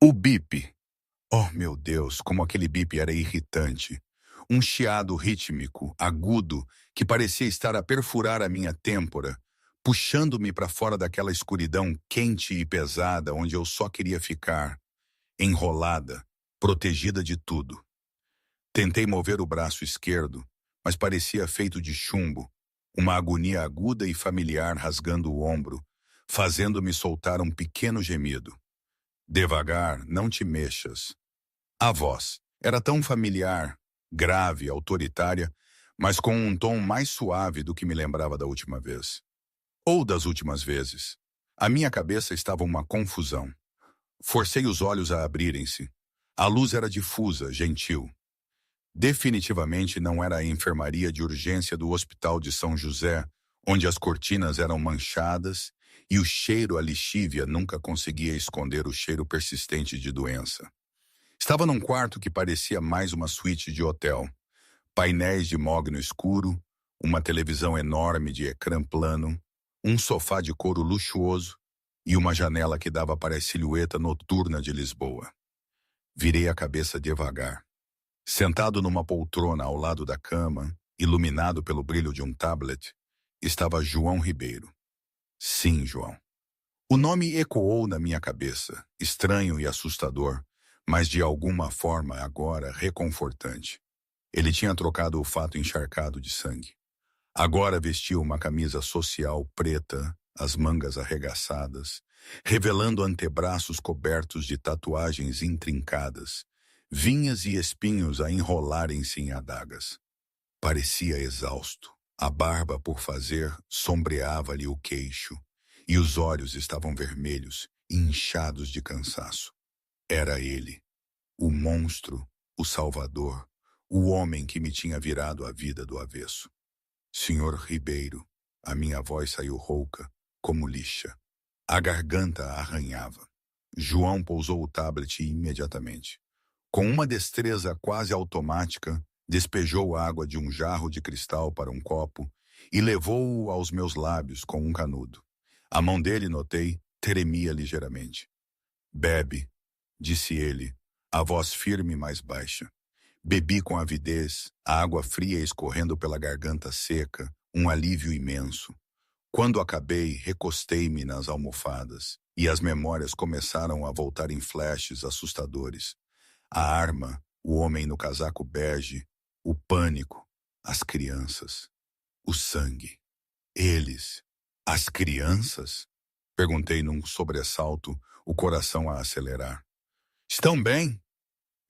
O bip. Oh, meu Deus, como aquele bip era irritante. Um chiado rítmico, agudo, que parecia estar a perfurar a minha têmpora, puxando-me para fora daquela escuridão quente e pesada onde eu só queria ficar, enrolada, protegida de tudo. Tentei mover o braço esquerdo, mas parecia feito de chumbo, uma agonia aguda e familiar rasgando o ombro, fazendo-me soltar um pequeno gemido. Devagar, não te mexas. A voz era tão familiar, grave, autoritária, mas com um tom mais suave do que me lembrava da última vez. Ou das últimas vezes. A minha cabeça estava uma confusão. Forcei os olhos a abrirem-se. A luz era difusa, gentil. Definitivamente não era a enfermaria de urgência do Hospital de São José, onde as cortinas eram manchadas e o cheiro a lixívia nunca conseguia esconder o cheiro persistente de doença. Estava num quarto que parecia mais uma suíte de hotel. Painéis de mogno escuro, uma televisão enorme de ecrã plano, um sofá de couro luxuoso e uma janela que dava para a silhueta noturna de Lisboa. Virei a cabeça devagar. Sentado numa poltrona ao lado da cama, iluminado pelo brilho de um tablet, estava João Ribeiro. Sim, João. O nome ecoou na minha cabeça, estranho e assustador, mas de alguma forma agora reconfortante. Ele tinha trocado o fato encharcado de sangue. Agora vestia uma camisa social preta, as mangas arregaçadas, revelando antebraços cobertos de tatuagens intrincadas, vinhas e espinhos a enrolarem-se em adagas. Parecia exausto. A barba por fazer sombreava-lhe o queixo, e os olhos estavam vermelhos, inchados de cansaço. Era ele, o monstro, o salvador, o homem que me tinha virado a vida do avesso. Senhor Ribeiro, a minha voz saiu rouca, como lixa. A garganta arranhava. João pousou o tablet imediatamente. Com uma destreza quase automática, despejou água de um jarro de cristal para um copo e levou-o aos meus lábios com um canudo. A mão dele, notei, tremia ligeiramente. Bebe, disse ele, a voz firme e mais baixa. Bebi com avidez, a água fria escorrendo pela garganta seca, um alívio imenso. Quando acabei, recostei-me nas almofadas, e as memórias começaram a voltar em flashes assustadores. A arma, o homem no casaco bege, o pânico, as crianças, o sangue. Eles, as crianças? Perguntei num sobressalto, o coração a acelerar. Estão bem?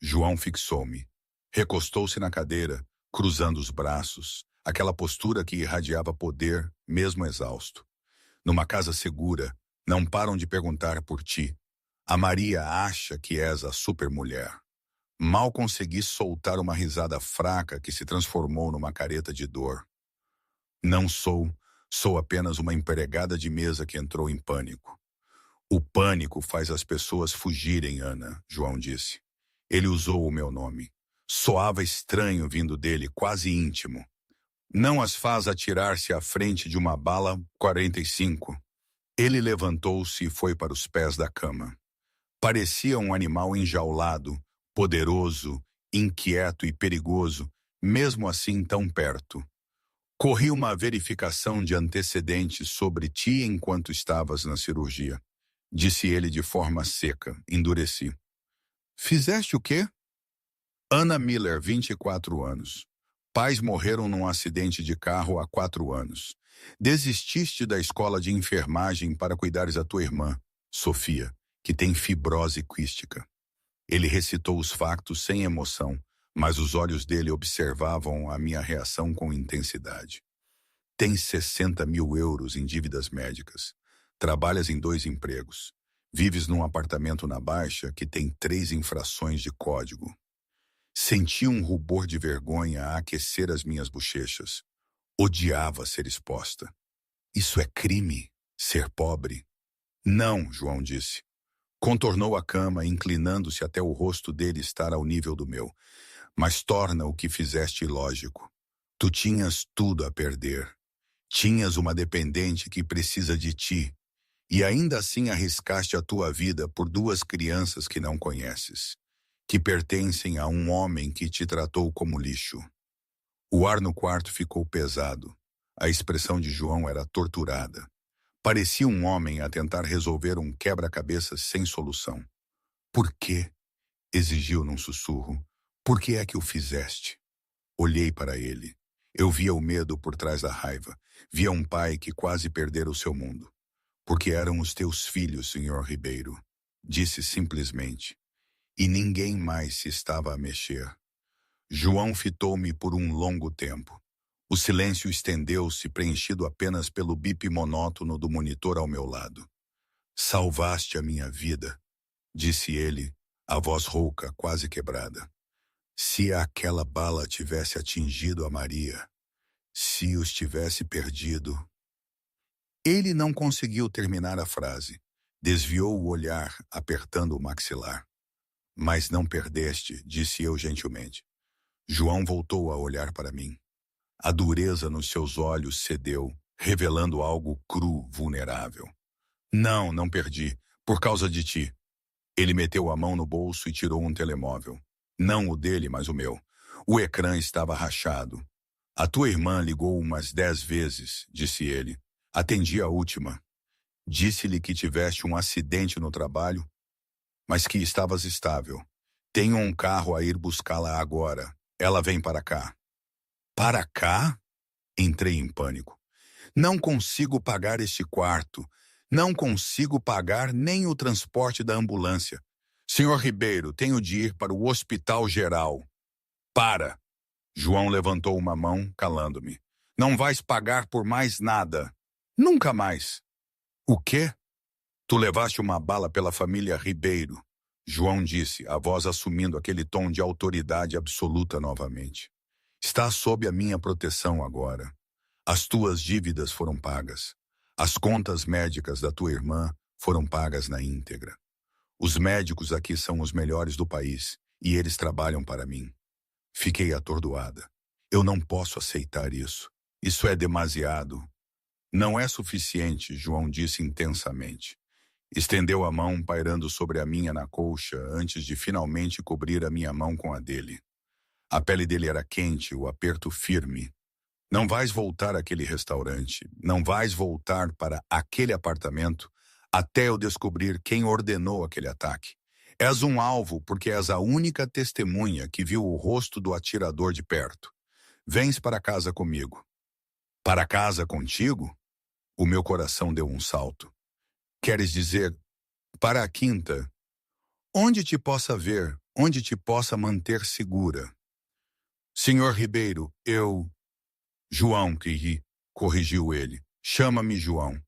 João fixou-me. Recostou-se na cadeira, cruzando os braços, aquela postura que irradiava poder, mesmo exausto. Numa casa segura, não param de perguntar por ti. A Maria acha que és a supermulher. Mal consegui soltar uma risada fraca que se transformou numa careta de dor. Não sou apenas uma empregada de mesa que entrou em pânico. O pânico faz as pessoas fugirem, Ana, João disse. Ele usou o meu nome. Soava estranho vindo dele, quase íntimo. Não as faz atirar-se à frente de uma bala 45. Ele levantou-se e foi para os pés da cama. Parecia um animal enjaulado, poderoso, inquieto e perigoso, mesmo assim tão perto. Corri uma verificação de antecedentes sobre ti enquanto estavas na cirurgia. Disse ele de forma seca, endureci. Fizeste o quê? Ana Miller, 24 anos. Pais morreram num acidente de carro há 4 anos. Desististe da escola de enfermagem para cuidares da tua irmã, Sofia, que tem fibrose quística. Ele recitou os factos sem emoção, mas os olhos dele observavam a minha reação com intensidade. Tens 60 mil euros em dívidas médicas. Trabalhas em 2 empregos. Vives num apartamento na Baixa que tem 3 infrações de código. Senti um rubor de vergonha a aquecer as minhas bochechas. Odiava ser exposta. Isso é crime, ser pobre? Não, João disse. Contornou a cama, inclinando-se até o rosto dele estar ao nível do meu. Mas torna o que fizeste ilógico. Tu tinhas tudo a perder. Tinhas uma dependente que precisa de ti. E ainda assim arriscaste a tua vida por duas crianças que não conheces, que pertencem a um homem que te tratou como lixo. O ar no quarto ficou pesado. A expressão de João era torturada. Parecia um homem a tentar resolver um quebra-cabeças sem solução. Por quê? Exigiu num sussurro. Por que é que o fizeste? Olhei para ele. Eu via o medo por trás da raiva. Via um pai que quase perdera o seu mundo. Porque eram os teus filhos, senhor Ribeiro. Disse simplesmente. E ninguém mais se estava a mexer. João fitou-me por um longo tempo. O silêncio estendeu-se, preenchido apenas pelo bip monótono do monitor ao meu lado. Salvaste a minha vida, disse ele, a voz rouca, quase quebrada. Se aquela bala tivesse atingido a Maria, se os tivesse perdido... Ele não conseguiu terminar a frase. Desviou o olhar, apertando o maxilar. Mas não perdeste, disse eu gentilmente. João voltou a olhar para mim. A dureza nos seus olhos cedeu, revelando algo cru, vulnerável. Não, não perdi. Por causa de ti. Ele meteu a mão no bolso e tirou um telemóvel. Não o dele, mas o meu. O ecrã estava rachado. A tua irmã ligou umas 10 vezes, disse ele. Atendi a última. Disse-lhe que tiveste um acidente no trabalho, mas que estavas estável. Tenho um carro a ir buscá-la agora. Ela vem para cá. Para cá? Entrei em pânico. Não consigo pagar este quarto. Não consigo pagar nem o transporte da ambulância. Senhor Ribeiro, tenho de ir para o hospital geral. Para! João levantou uma mão, calando-me. Não vais pagar por mais nada. Nunca mais. O quê? Tu levaste uma bala pela família Ribeiro. João disse, a voz assumindo aquele tom de autoridade absoluta novamente. Está sob a minha proteção agora. As tuas dívidas foram pagas. As contas médicas da tua irmã foram pagas na íntegra. Os médicos aqui são os melhores do país e eles trabalham para mim. Fiquei atordoada. Eu não posso aceitar isso. Isso é demasiado. Não é suficiente, João disse intensamente. Estendeu a mão, pairando sobre a minha na colcha, antes de finalmente cobrir a minha mão com a dele. A pele dele era quente, o aperto firme. Não vais voltar àquele restaurante, não vais voltar para aquele apartamento até eu descobrir quem ordenou aquele ataque. És um alvo porque és a única testemunha que viu o rosto do atirador de perto. Vens para casa comigo. Para casa contigo? O meu coração deu um salto. Queres dizer, para a quinta? Onde te possa ver, onde te possa manter segura. Senhor Ribeiro, eu... João, que ri, corrigiu ele. Chama-me João.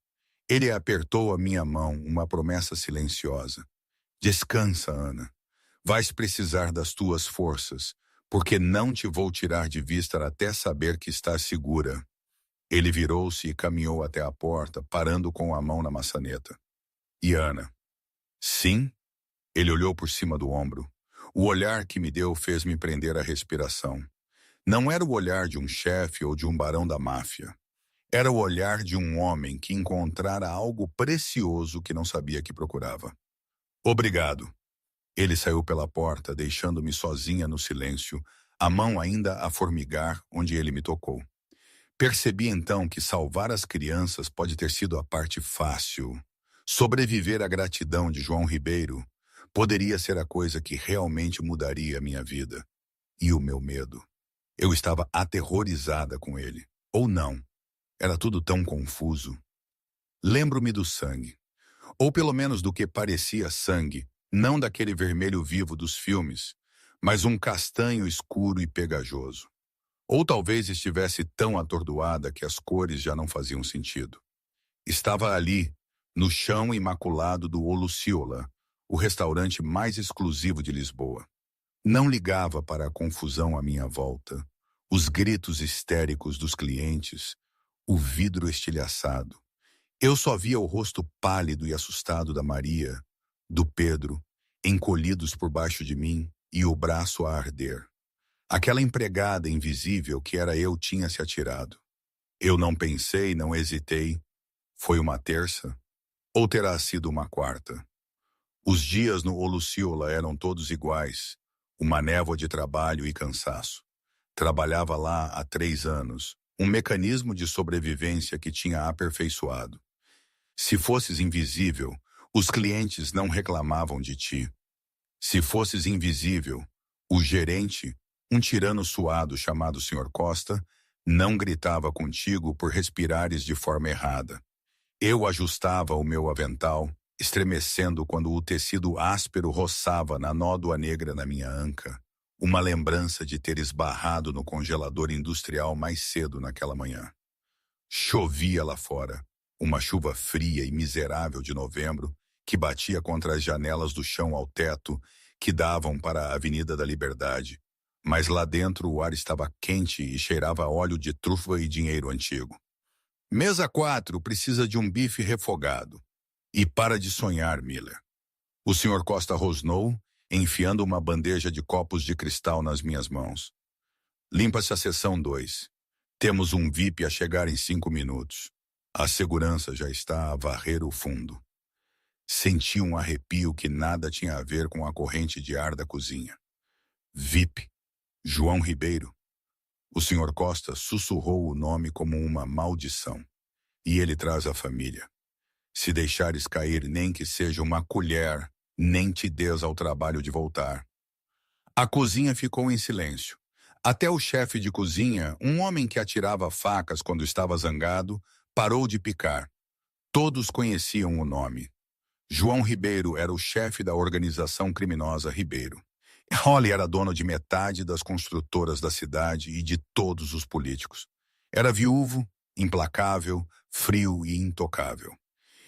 Ele apertou a minha mão, uma promessa silenciosa. Descansa, Ana. Vais precisar das tuas forças, porque não te vou tirar de vista até saber que estás segura. Ele virou-se e caminhou até a porta, parando com a mão na maçaneta. E Ana? Sim? Ele olhou por cima do ombro. O olhar que me deu fez-me prender a respiração. Não era o olhar de um chefe ou de um barão da máfia. Era o olhar de um homem que encontrara algo precioso que não sabia que procurava. Obrigado. Ele saiu pela porta, deixando-me sozinha no silêncio, a mão ainda a formigar onde ele me tocou. Percebi então que salvar as crianças pode ter sido a parte fácil. Sobreviver à gratidão de João Ribeiro poderia ser a coisa que realmente mudaria a minha vida. E o meu medo. Eu estava aterrorizada com ele. Ou não. Era tudo tão confuso. Lembro-me do sangue. Ou pelo menos do que parecia sangue, não daquele vermelho vivo dos filmes, mas um castanho escuro e pegajoso. Ou talvez estivesse tão atordoada que as cores já não faziam sentido. Estava ali, no chão imaculado do O Luciola, o restaurante mais exclusivo de Lisboa. Não ligava para a confusão à minha volta, os gritos histéricos dos clientes, o vidro estilhaçado. Eu só via o rosto pálido e assustado da Maria, do Pedro, encolhidos por baixo de mim e o braço a arder. Aquela empregada invisível que era eu tinha se atirado. Eu não pensei, não hesitei. Foi uma terça? Ou terá sido uma quarta? Os dias no Olociola eram todos iguais, uma névoa de trabalho e cansaço. Trabalhava lá há 3 anos, um mecanismo de sobrevivência que tinha aperfeiçoado. Se fosses invisível, os clientes não reclamavam de ti. Se fosses invisível, o gerente, um tirano suado chamado Sr. Costa, não gritava contigo por respirares de forma errada. Eu ajustava o meu avental, estremecendo quando o tecido áspero roçava na nódoa negra na minha anca, uma lembrança de ter esbarrado no congelador industrial mais cedo naquela manhã. Chovia lá fora, uma chuva fria e miserável de novembro que batia contra as janelas do chão ao teto que davam para a Avenida da Liberdade, mas lá dentro o ar estava quente e cheirava a óleo de trufa e dinheiro antigo. Mesa 4 precisa de um bife refogado. E para de sonhar, Miller. O Sr. Costa rosnou, enfiando uma bandeja de copos de cristal nas minhas mãos. Limpa-se a seção 2. Temos um VIP a chegar em 5 minutos. A segurança já está a varrer o fundo. Senti um arrepio que nada tinha a ver com a corrente de ar da cozinha. VIP. João Ribeiro. O Sr. Costa sussurrou o nome como uma maldição. E ele traz a família. Se deixares cair nem que seja uma colher, nem te des ao trabalho de voltar. A cozinha ficou em silêncio. Até o chefe de cozinha, um homem que atirava facas quando estava zangado, parou de picar. Todos conheciam o nome. João Ribeiro era o chefe da organização criminosa Ribeiro. Holly era dono de metade das construtoras da cidade e de todos os políticos. Era viúvo, implacável, frio e intocável.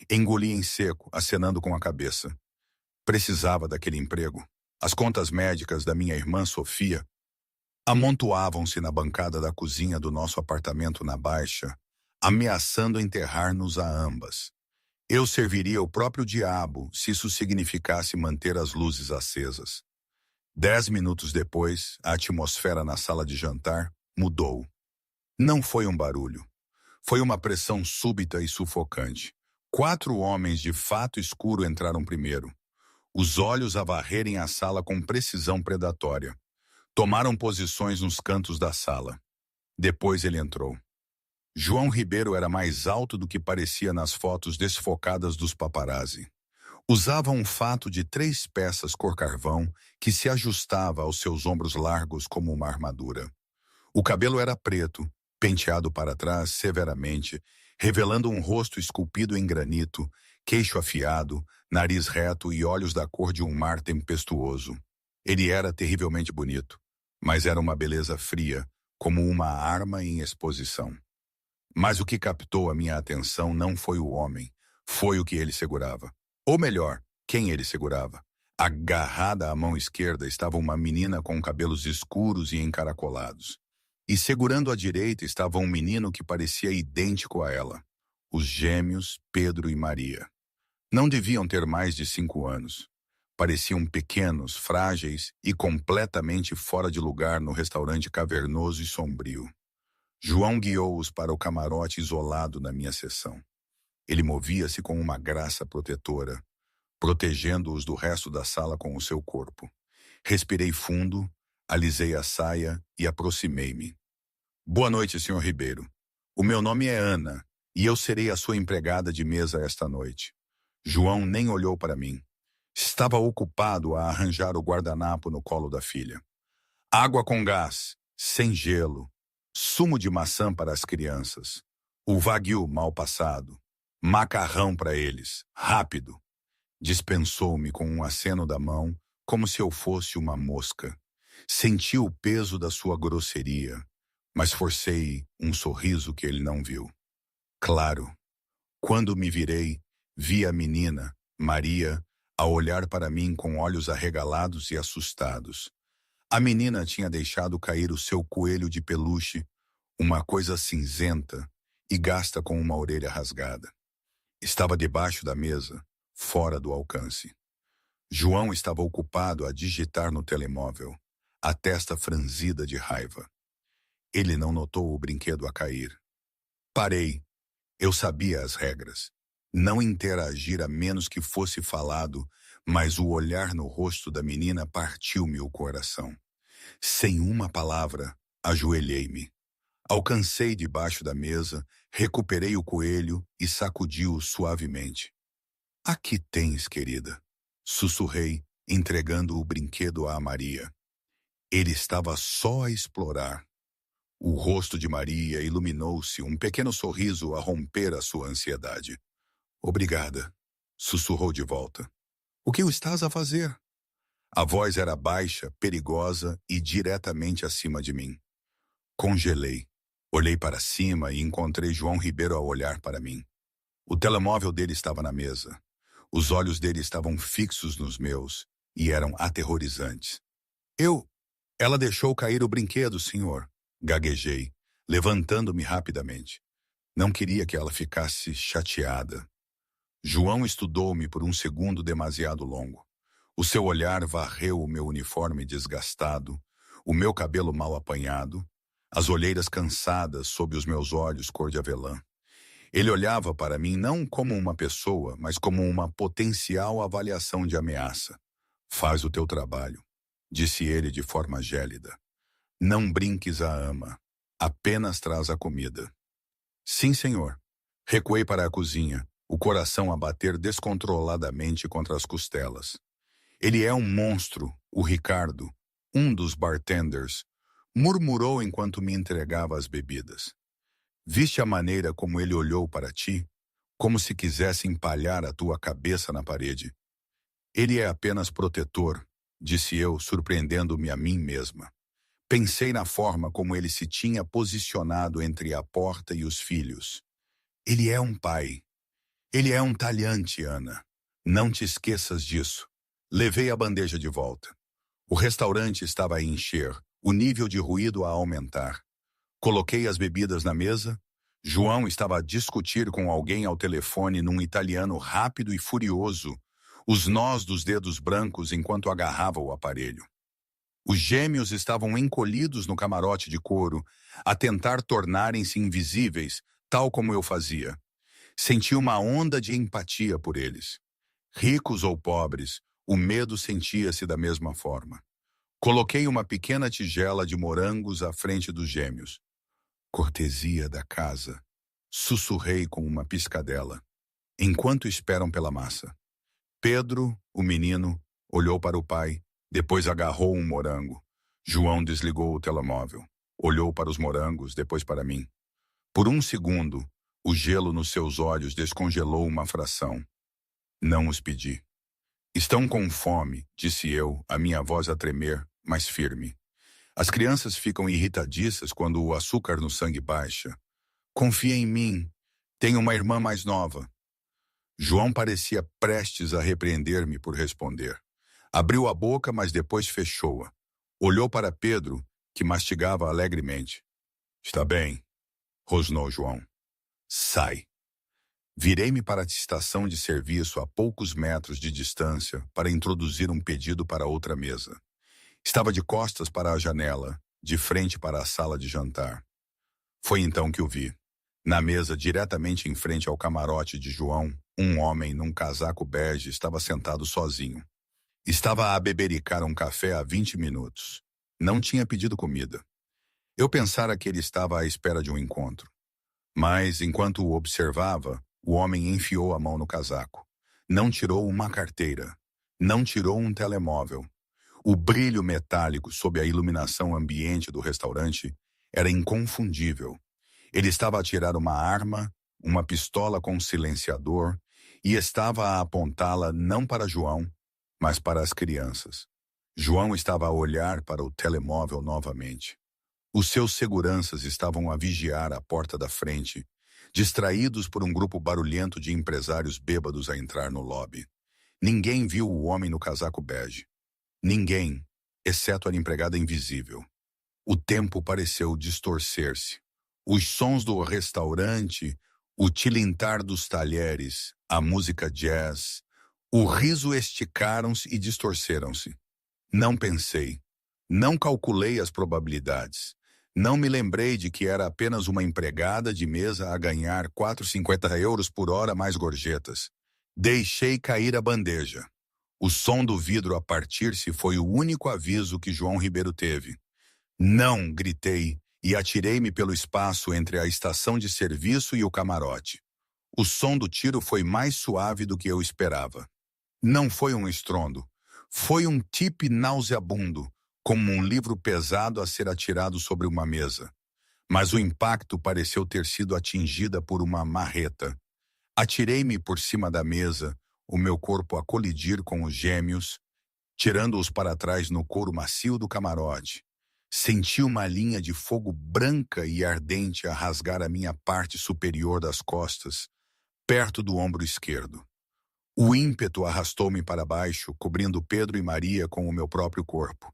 Engolia em seco, acenando com a cabeça. Precisava daquele emprego. As contas médicas da minha irmã Sofia amontoavam-se na bancada da cozinha do nosso apartamento na Baixa, ameaçando enterrar-nos a ambas. Eu serviria o próprio diabo se isso significasse manter as luzes acesas. 10 minutos depois, a atmosfera na sala de jantar mudou. Não foi um barulho. Foi uma pressão súbita e sufocante. 4 homens de fato escuro entraram primeiro. Os olhos a varrerem a sala com precisão predatória. Tomaram posições nos cantos da sala. Depois ele entrou. João Ribeiro era mais alto do que parecia nas fotos desfocadas dos paparazzi. Usava um fato de 3 peças cor carvão que se ajustava aos seus ombros largos como uma armadura. O cabelo era preto, penteado para trás severamente, revelando um rosto esculpido em granito, queixo afiado, nariz reto e olhos da cor de um mar tempestuoso. Ele era terrivelmente bonito, mas era uma beleza fria, como uma arma em exposição. Mas o que captou a minha atenção não foi o homem, foi o que ele segurava. Ou melhor, quem ele segurava. Agarrada à mão esquerda estava uma menina com cabelos escuros e encaracolados. E segurando à direita estava um menino que parecia idêntico a ela. Os gêmeos Pedro e Maria. Não deviam ter mais de 5 anos. Pareciam pequenos, frágeis e completamente fora de lugar no restaurante cavernoso e sombrio. João guiou-os para o camarote isolado na minha seção. Ele movia-se com uma graça protetora, protegendo-os do resto da sala com o seu corpo. Respirei fundo, alisei a saia e aproximei-me. Boa noite, Sr. Ribeiro. O meu nome é Ana, e eu serei a sua empregada de mesa esta noite. João nem olhou para mim. Estava ocupado a arranjar o guardanapo no colo da filha. Água com gás, sem gelo, sumo de maçã para as crianças, o wagyu mal passado, macarrão para eles, rápido. Dispensou-me com um aceno da mão, como se eu fosse uma mosca. Senti o peso da sua grosseria, mas forcei um sorriso que ele não viu. Claro, quando me virei, vi a menina, Maria, a olhar para mim com olhos arregalados e assustados. A menina tinha deixado cair o seu coelho de peluche, uma coisa cinzenta e gasta com uma orelha rasgada. Estava debaixo da mesa, fora do alcance. João estava ocupado a digitar no telemóvel, a testa franzida de raiva. Ele não notou o brinquedo a cair. Parei. Eu sabia as regras. não interagir a menos que fosse falado, mas o olhar no rosto da menina partiu-me o coração. Sem uma palavra, ajoelhei-me. Alcancei debaixo da mesa, recuperei o coelho e sacudi-o suavemente. Aqui tens, querida, sussurrei, entregando o brinquedo a Maria. Ele estava só a explorar. O rosto de Maria iluminou-se, um pequeno sorriso a romper a sua ansiedade. Obrigada, sussurrou de volta. O que o estás a fazer? A voz era baixa, perigosa e diretamente acima de mim. Congelei. Olhei para cima e encontrei João Ribeiro a olhar para mim. O telemóvel dele estava na mesa. Os olhos dele estavam fixos nos meus e eram aterrorizantes. Ela deixou cair o brinquedo, senhor, gaguejei, levantando-me rapidamente. Não queria que ela ficasse chateada. João estudou-me por um segundo demasiado longo. O seu olhar varreu o meu uniforme desgastado, o meu cabelo mal apanhado, as olheiras cansadas sob os meus olhos cor de avelã. Ele olhava para mim não como uma pessoa, mas como uma potencial avaliação de ameaça. Faz o teu trabalho, disse ele de forma gélida. Não brinques a ama, apenas traz a comida. Sim, senhor. Recuei para a cozinha, o coração a bater descontroladamente contra as costelas. Ele é um monstro, o Ricardo, um dos bartenders, murmurou enquanto me entregava as bebidas. Viste a maneira como ele olhou para ti, como se quisesse empalhar a tua cabeça na parede. Ele é apenas protetor, disse eu, surpreendendo-me a mim mesma. Pensei na forma como ele se tinha posicionado entre a porta e os filhos. Ele é um pai. Ele é um talhante, Ana. Não te esqueças disso. Levei a bandeja de volta. O restaurante estava a encher, o nível de ruído a aumentar. Coloquei as bebidas na mesa. João estava a discutir com alguém ao telefone num italiano rápido e furioso, os nós dos dedos brancos enquanto agarrava o aparelho. Os gêmeos estavam encolhidos no camarote de couro, a tentar tornarem-se invisíveis, tal como eu fazia. Senti uma onda de empatia por eles. Ricos ou pobres, o medo sentia-se da mesma forma. Coloquei uma pequena tigela de morangos à frente dos gêmeos. Cortesia da casa, sussurrei com uma piscadela, enquanto esperam pela massa. Pedro, o menino, olhou para o pai, depois agarrou um morango. João desligou o telemóvel. Olhou para os morangos, depois para mim. Por um segundo, o gelo nos seus olhos descongelou uma fração. Não os pedi. Estão com fome, disse eu, a minha voz a tremer, mas firme. As crianças ficam irritadiças quando o açúcar no sangue baixa. Confia em mim. Tenho uma irmã mais nova. João parecia prestes a repreender-me por responder. Abriu a boca, mas depois fechou-a. Olhou para Pedro, que mastigava alegremente. Está bem, rosnou João. Sai. Virei-me para a estação de serviço a poucos metros de distância para introduzir um pedido para outra mesa. Estava de costas para a janela, de frente para a sala de jantar. Foi então que o vi. Na mesa, diretamente em frente ao camarote de João, um homem num casaco bege estava sentado sozinho. Estava a bebericar um café há 20 minutos. Não tinha pedido comida. Eu pensara que ele estava à espera de um encontro. Mas, enquanto o observava, o homem enfiou a mão no casaco. Não tirou uma carteira. Não tirou um telemóvel. O brilho metálico sob a iluminação ambiente do restaurante era inconfundível. Ele estava a tirar uma arma, uma pistola com silenciador, e estava a apontá-la não para João, mas para as crianças. João estava a olhar para o telemóvel novamente. Os seus seguranças estavam a vigiar a porta da frente, distraídos por um grupo barulhento de empresários bêbados a entrar no lobby. Ninguém viu o homem no casaco bege. Ninguém, exceto a empregada invisível. O tempo pareceu distorcer-se. Os sons do restaurante, o tilintar dos talheres, a música jazz, o riso esticaram-se e distorceram-se. Não pensei. Não calculei as probabilidades. Não me lembrei de que era apenas uma empregada de mesa a ganhar 4,50 € por hora mais gorjetas. Deixei cair a bandeja. O som do vidro a partir-se foi o único aviso que João Ribeiro teve. Não, gritei, e atirei-me pelo espaço entre a estação de serviço e o camarote. O som do tiro foi mais suave do que eu esperava. Não foi um estrondo. Foi um tipe nauseabundo, como um livro pesado a ser atirado sobre uma mesa. Mas o impacto pareceu ter sido atingida por uma marreta. Atirei-me por cima da mesa, o meu corpo a colidir com os gêmeos, tirando-os para trás no couro macio do camarote. Senti uma linha de fogo branca e ardente a rasgar a minha parte superior das costas, perto do ombro esquerdo. O ímpeto arrastou-me para baixo, cobrindo Pedro e Maria com o meu próprio corpo.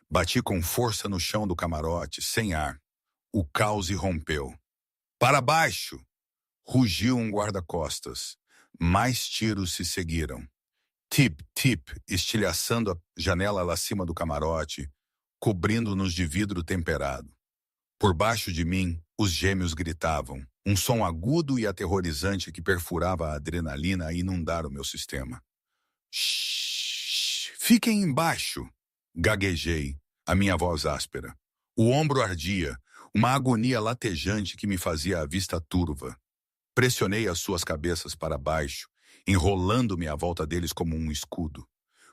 Bati com força no chão do camarote, sem ar. O caos irrompeu. Para baixo! Rugiu um guarda-costas. Mais tiros se seguiram. Tip, tip, estilhaçando a janela lá cima do camarote, cobrindo-nos de vidro temperado. Por baixo de mim, os gêmeos gritavam, um som agudo e aterrorizante que perfurava a adrenalina a inundar o meu sistema. Shhh, fiquem embaixo! Gaguejei, a minha voz áspera. O ombro ardia, uma agonia latejante que me fazia a vista turva. Pressionei as suas cabeças para baixo, enrolando-me à volta deles como um escudo.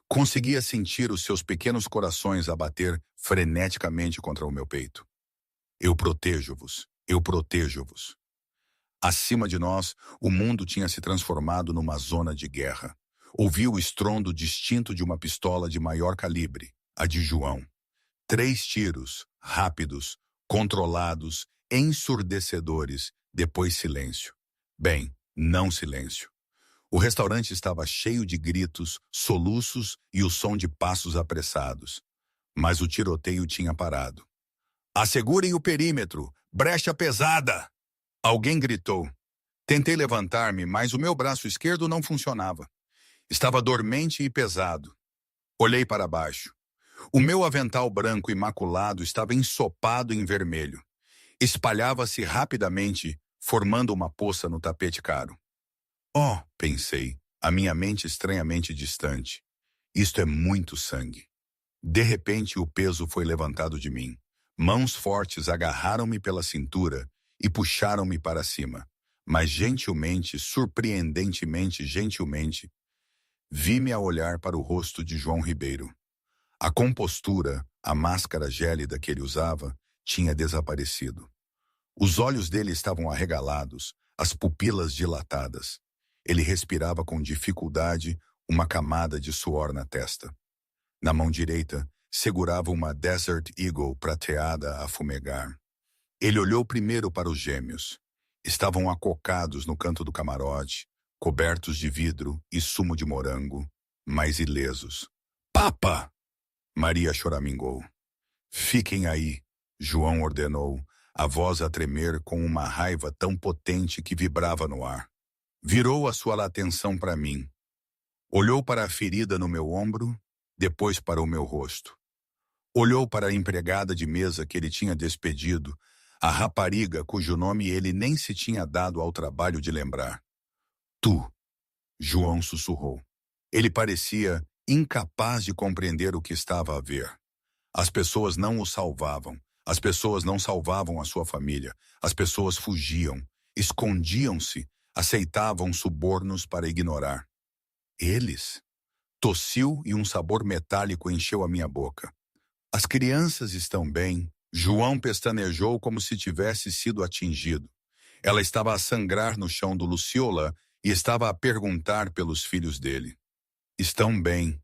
Conseguia sentir os seus pequenos corações a bater freneticamente contra o meu peito. Eu protejo-vos, eu protejo-vos. Acima de nós, o mundo tinha se transformado numa zona de guerra. Ouvi o estrondo distinto de uma pistola de maior calibre, a de João. 3 tiros, rápidos, controlados, ensurdecedores, depois silêncio. Bem, não silêncio. O restaurante estava cheio de gritos, soluços e o som de passos apressados. Mas o tiroteio tinha parado. Assegurem o perímetro! Brecha pesada! Alguém gritou. Tentei levantar-me, mas o meu braço esquerdo não funcionava. Estava dormente e pesado. Olhei para baixo. O meu avental branco imaculado estava ensopado em vermelho. Espalhava-se rapidamente, formando uma poça no tapete caro. Oh, pensei, a minha mente estranhamente distante. Isto é muito sangue. De repente, o peso foi levantado de mim. Mãos fortes agarraram-me pela cintura e puxaram-me para cima. Mas gentilmente, surpreendentemente gentilmente, vi-me a olhar para o rosto de João Ribeiro. A compostura, a máscara gélida que ele usava, tinha desaparecido. Os olhos dele estavam arregalados, as pupilas dilatadas. Ele respirava com dificuldade, uma camada de suor na testa. Na mão direita, segurava uma Desert Eagle prateada a fumegar. Ele olhou primeiro para os gêmeos. Estavam acocados no canto do camarote, cobertos de vidro e sumo de morango, mas ilesos. Papa! Maria choramingou. Fiquem aí, João ordenou, a voz a tremer com uma raiva tão potente que vibrava no ar. Virou a sua atenção para mim. Olhou para a ferida no meu ombro, depois para o meu rosto. Olhou para a empregada de mesa que ele tinha despedido, a rapariga cujo nome ele nem se tinha dado ao trabalho de lembrar. Tu, João sussurrou. Ele parecia incapaz de compreender o que estava a ver. As pessoas não o salvavam. As pessoas não salvavam a sua família. As pessoas fugiam, escondiam-se, aceitavam subornos para ignorar. Eles? Tossiu e um sabor metálico encheu a minha boca. As crianças estão bem. João pestanejou como se tivesse sido atingido. Ela estava a sangrar no chão do Luciola e estava a perguntar pelos filhos dele. Estão bem,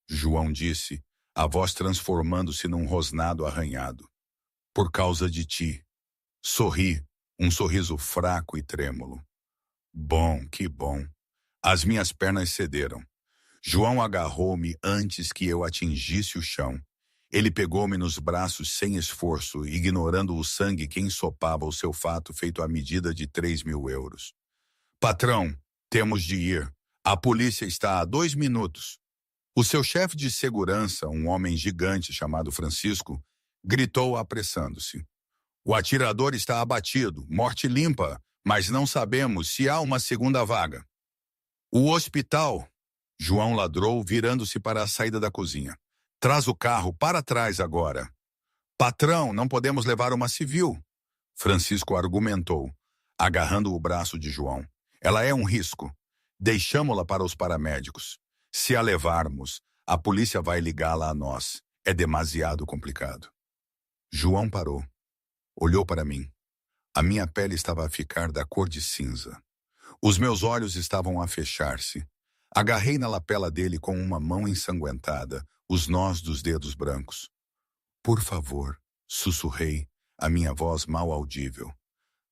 João disse, a voz transformando-se num rosnado arranhado. Por causa de ti. Sorri, um sorriso fraco e trêmulo. Bom, que bom. As minhas pernas cederam. João agarrou-me antes que eu atingisse o chão. Ele pegou-me nos braços sem esforço, ignorando o sangue que ensopava o seu fato feito à medida de 3.000 euros. Patrão, temos de ir. A polícia está há 2 minutos. O seu chefe de segurança, um homem gigante chamado Francisco, gritou apressando-se. O atirador está abatido, morte limpa, mas não sabemos se há uma segunda vaga. O hospital, João ladrou, virando-se para a saída da cozinha. Traz o carro para trás agora. Patrão, não podemos levar uma civil, Francisco argumentou, agarrando o braço de João. Ela é um risco. Deixamo-la para os paramédicos. Se a levarmos, a polícia vai ligá-la a nós. É demasiado complicado. João parou. Olhou para mim. A minha pele estava a ficar da cor de cinza. Os meus olhos estavam a fechar-se. Agarrei na lapela dele com uma mão ensanguentada, os nós dos dedos brancos. Por favor, sussurrei, a minha voz mal audível.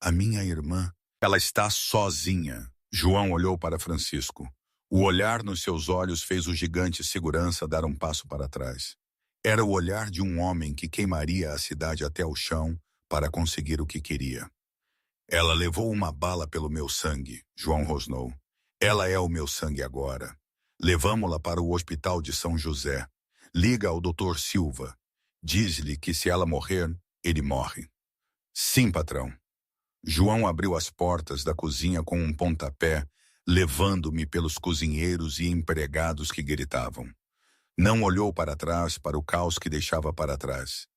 A minha irmã, ela está sozinha. João olhou para Francisco. O olhar nos seus olhos fez o gigante segurança dar um passo para trás. Era o olhar de um homem que queimaria a cidade até o chão para conseguir o que queria. Ela levou uma bala pelo meu sangue, João rosnou. Ela é o meu sangue agora. Levamo-la para o hospital de São José. Liga ao Dr. Silva. Diz-lhe que se ela morrer, ele morre. Sim, patrão. João abriu as portas da cozinha com um pontapé, levando-me pelos cozinheiros e empregados que gritavam. Não olhou para trás, para o caos que deixava para trás.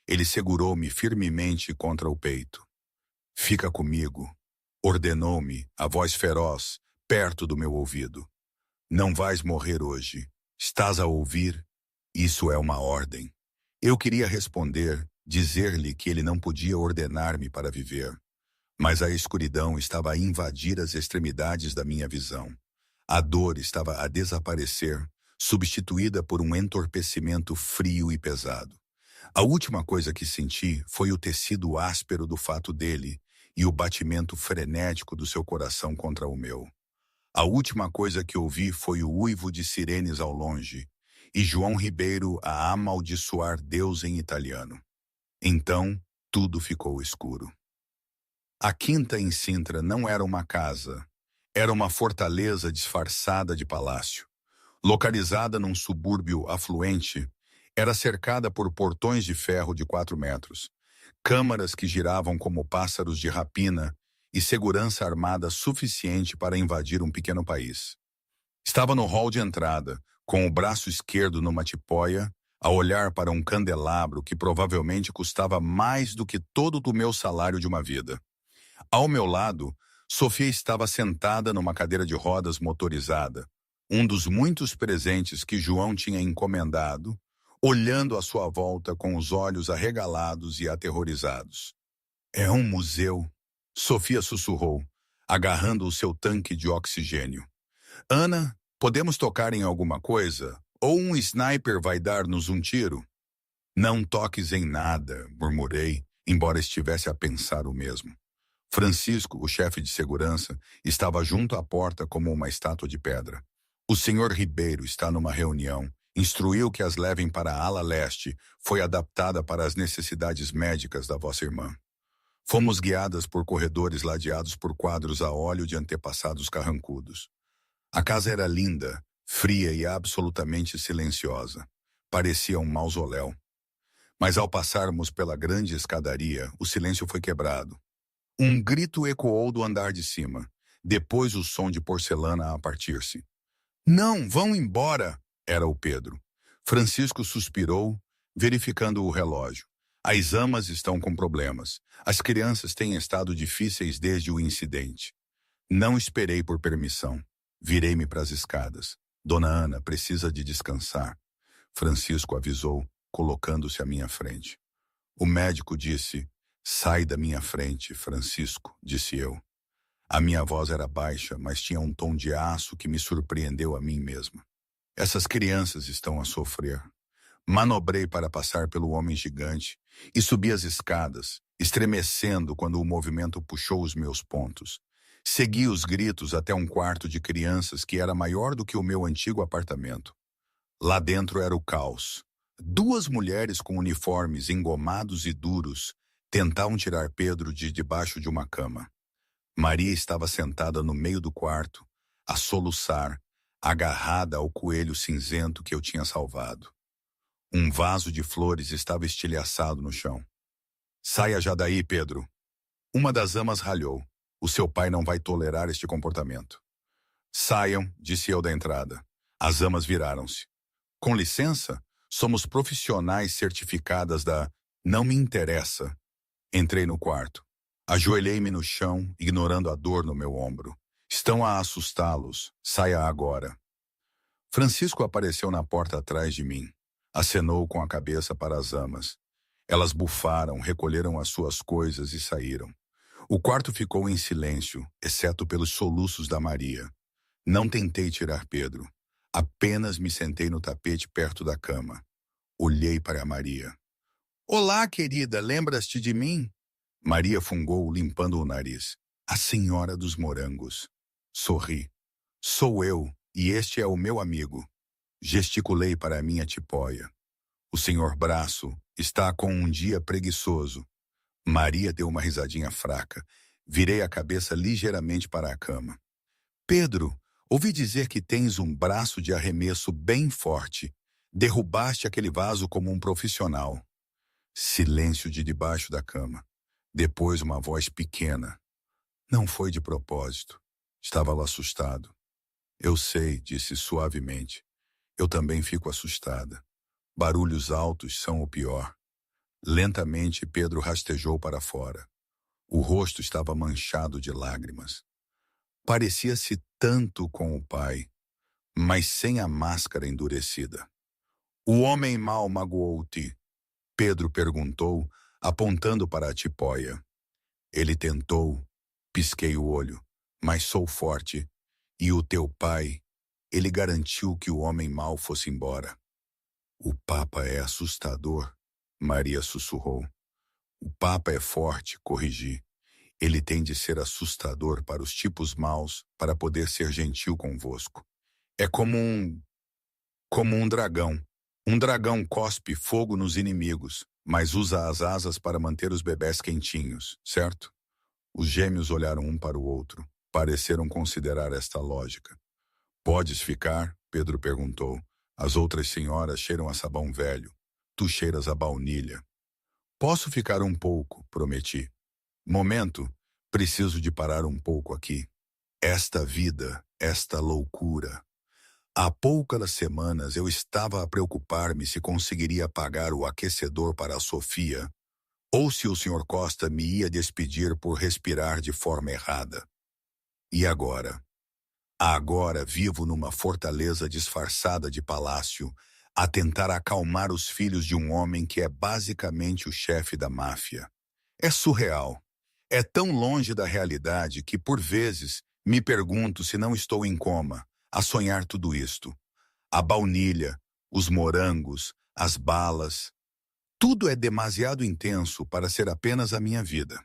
Ele segurou-me firmemente contra o peito. Fica comigo, ordenou-me, a voz feroz, perto do meu ouvido. Não vais morrer hoje. Estás a ouvir? Isso é uma ordem. Eu queria responder, dizer-lhe que ele não podia ordenar-me para viver. Mas a escuridão estava a invadir as extremidades da minha visão. A dor estava a desaparecer, substituída por um entorpecimento frio e pesado. A última coisa que senti foi o tecido áspero do fato dele e o batimento frenético do seu coração contra o meu. A última coisa que ouvi foi o uivo de sirenes ao longe e João Ribeiro a amaldiçoar Deus em italiano. Então, tudo ficou escuro. A quinta em Sintra não era uma casa, era uma fortaleza disfarçada de palácio. Localizada num subúrbio afluente, era cercada por portões de ferro de 4 metros, câmaras que giravam como pássaros de rapina e segurança armada suficiente para invadir um pequeno país. Estava no hall de entrada, com o braço esquerdo numa tipóia, a olhar para um candelabro que provavelmente custava mais do que todo o meu salário de uma vida. Ao meu lado, Sofia estava sentada numa cadeira de rodas motorizada, um dos muitos presentes que João tinha encomendado, olhando à sua volta com os olhos arregalados e aterrorizados. É um museu, Sofia sussurrou, agarrando o seu tanque de oxigênio. Ana, podemos tocar em alguma coisa? Ou um sniper vai dar-nos um tiro? Não toques em nada, murmurei, embora estivesse a pensar o mesmo. Francisco, o chefe de segurança, estava junto à porta como uma estátua de pedra. O senhor Ribeiro está numa reunião. Instruiu que as levem para a ala leste. Foi adaptada para as necessidades médicas da vossa irmã. Fomos guiadas por corredores ladeados por quadros a óleo de antepassados carrancudos. A casa era linda, fria e absolutamente silenciosa. Parecia um mausoléu. Mas ao passarmos pela grande escadaria, o silêncio foi quebrado. Um grito ecoou do andar de cima. Depois o som de porcelana a partir-se. Não, vão embora! Era o Pedro. Francisco suspirou, verificando o relógio. As amas estão com problemas. As crianças têm estado difíceis desde o incidente. Não esperei por permissão. Virei-me para as escadas. Dona Ana precisa de descansar. Francisco avisou, colocando-se à minha frente. O médico disse, sai da minha frente, Francisco, disse eu. A minha voz era baixa, mas tinha um tom de aço que me surpreendeu a mim mesma. Essas crianças estão a sofrer. Manobrei para passar pelo homem gigante e subi as escadas, estremecendo quando o movimento puxou os meus pontos. Segui os gritos até um quarto de crianças que era maior do que o meu antigo apartamento. Lá dentro era o caos. 2 mulheres com uniformes engomados e duros tentavam tirar Pedro de debaixo de uma cama. Maria estava sentada no meio do quarto, a soluçar, agarrada ao coelho cinzento que eu tinha salvado. Um vaso de flores estava estilhaçado no chão. Saia já daí, Pedro. Uma das amas ralhou. O seu pai não vai tolerar este comportamento. Saiam, disse eu da entrada. As amas viraram-se. Com licença, somos profissionais certificadas da Não me interessa. Entrei no quarto. Ajoelhei-me no chão, ignorando a dor no meu ombro. Estão a assustá-los. Saia agora. Francisco apareceu na porta atrás de mim. Acenou com a cabeça para as amas. Elas bufaram, recolheram as suas coisas e saíram. O quarto ficou em silêncio, exceto pelos soluços da Maria. Não tentei tirar Pedro. Apenas me sentei no tapete perto da cama. Olhei para a Maria. Olá, querida, lembras-te de mim? Maria fungou, limpando o nariz. A senhora dos morangos. Sorri. Sou eu, e este é o meu amigo. Gesticulei para a minha tipóia. O senhor Braço está com um dia preguiçoso. Maria deu uma risadinha fraca. Virei a cabeça ligeiramente para a cama. Pedro, ouvi dizer que tens um braço de arremesso bem forte. Derrubaste aquele vaso como um profissional. Silêncio de debaixo da cama. Depois uma voz pequena. Não foi de propósito. Estava lá assustado. Eu sei, disse suavemente. Eu também fico assustada. Barulhos altos são o pior. Lentamente Pedro rastejou para fora. O rosto estava manchado de lágrimas. Parecia-se tanto com o pai, mas sem a máscara endurecida. O homem mau magoou-te? Pedro perguntou, apontando para a tipóia. Ele tentou, pisquei o olho, mas sou forte. E o teu pai, ele garantiu que o homem mau fosse embora. O Papa é assustador, Maria sussurrou. O Papa é forte, corrigi. Ele tem de ser assustador para os tipos maus, para poder ser gentil convosco. É como um dragão. Um dragão cospe fogo nos inimigos, mas usa as asas para manter os bebés quentinhos, certo? Os gêmeos olharam um para o outro. Pareceram considerar esta lógica. Podes ficar? Pedro perguntou. As outras senhoras cheiram a sabão velho. Tu cheiras a baunilha. Posso ficar um pouco, prometi. Momento, preciso de parar um pouco aqui. Esta vida, esta loucura. Há poucas semanas eu estava a preocupar-me se conseguiria pagar o aquecedor para a Sofia, ou se o Sr. Costa me ia despedir por respirar de forma errada. E agora? Agora vivo numa fortaleza disfarçada de palácio, a tentar acalmar os filhos de um homem que é basicamente o chefe da máfia. É surreal. É tão longe da realidade que, por vezes, me pergunto se não estou em coma, a sonhar tudo isto. A baunilha, os morangos, as balas. Tudo é demasiado intenso para ser apenas a minha vida.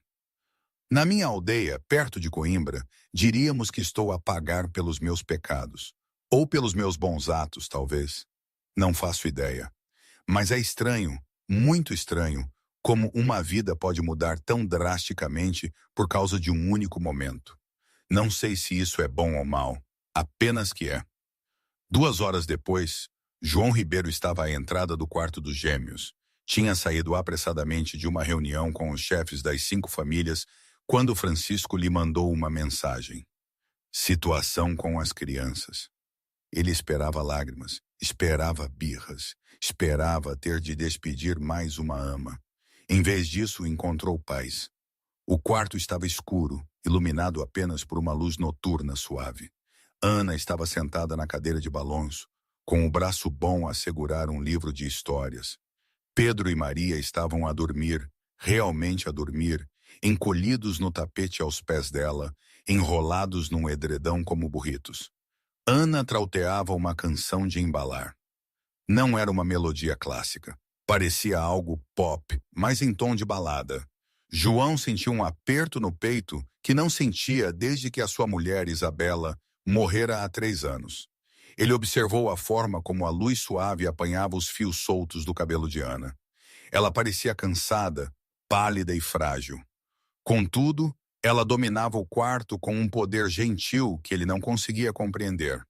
Na minha aldeia, perto de Coimbra, diríamos que estou a pagar pelos meus pecados. Ou pelos meus bons atos, talvez. Não faço ideia. Mas é estranho, muito estranho, como uma vida pode mudar tão drasticamente por causa de um único momento. Não sei se isso é bom ou mal, apenas que é. 2 horas depois, João Ribeiro estava à entrada do quarto dos gêmeos. Tinha saído apressadamente de uma reunião com os chefes das 5 famílias quando Francisco lhe mandou uma mensagem. Situação com as crianças. Ele esperava lágrimas, esperava birras, esperava ter de despedir mais uma ama. Em vez disso, encontrou paz. O quarto estava escuro, iluminado apenas por uma luz noturna suave. Ana estava sentada na cadeira de balanço, com o braço bom a segurar um livro de histórias. Pedro e Maria estavam a dormir, realmente a dormir, encolhidos no tapete aos pés dela, enrolados num edredão como burritos. Ana trauteava uma canção de embalar. Não era uma melodia clássica. Parecia algo pop, mas em tom de balada. João sentiu um aperto no peito que não sentia desde que a sua mulher, Isabela, morrera há 3 anos. Ele observou a forma como a luz suave apanhava os fios soltos do cabelo de Ana. Ela parecia cansada, pálida e frágil. Contudo, ela dominava o quarto com um poder gentil que ele não conseguia compreender.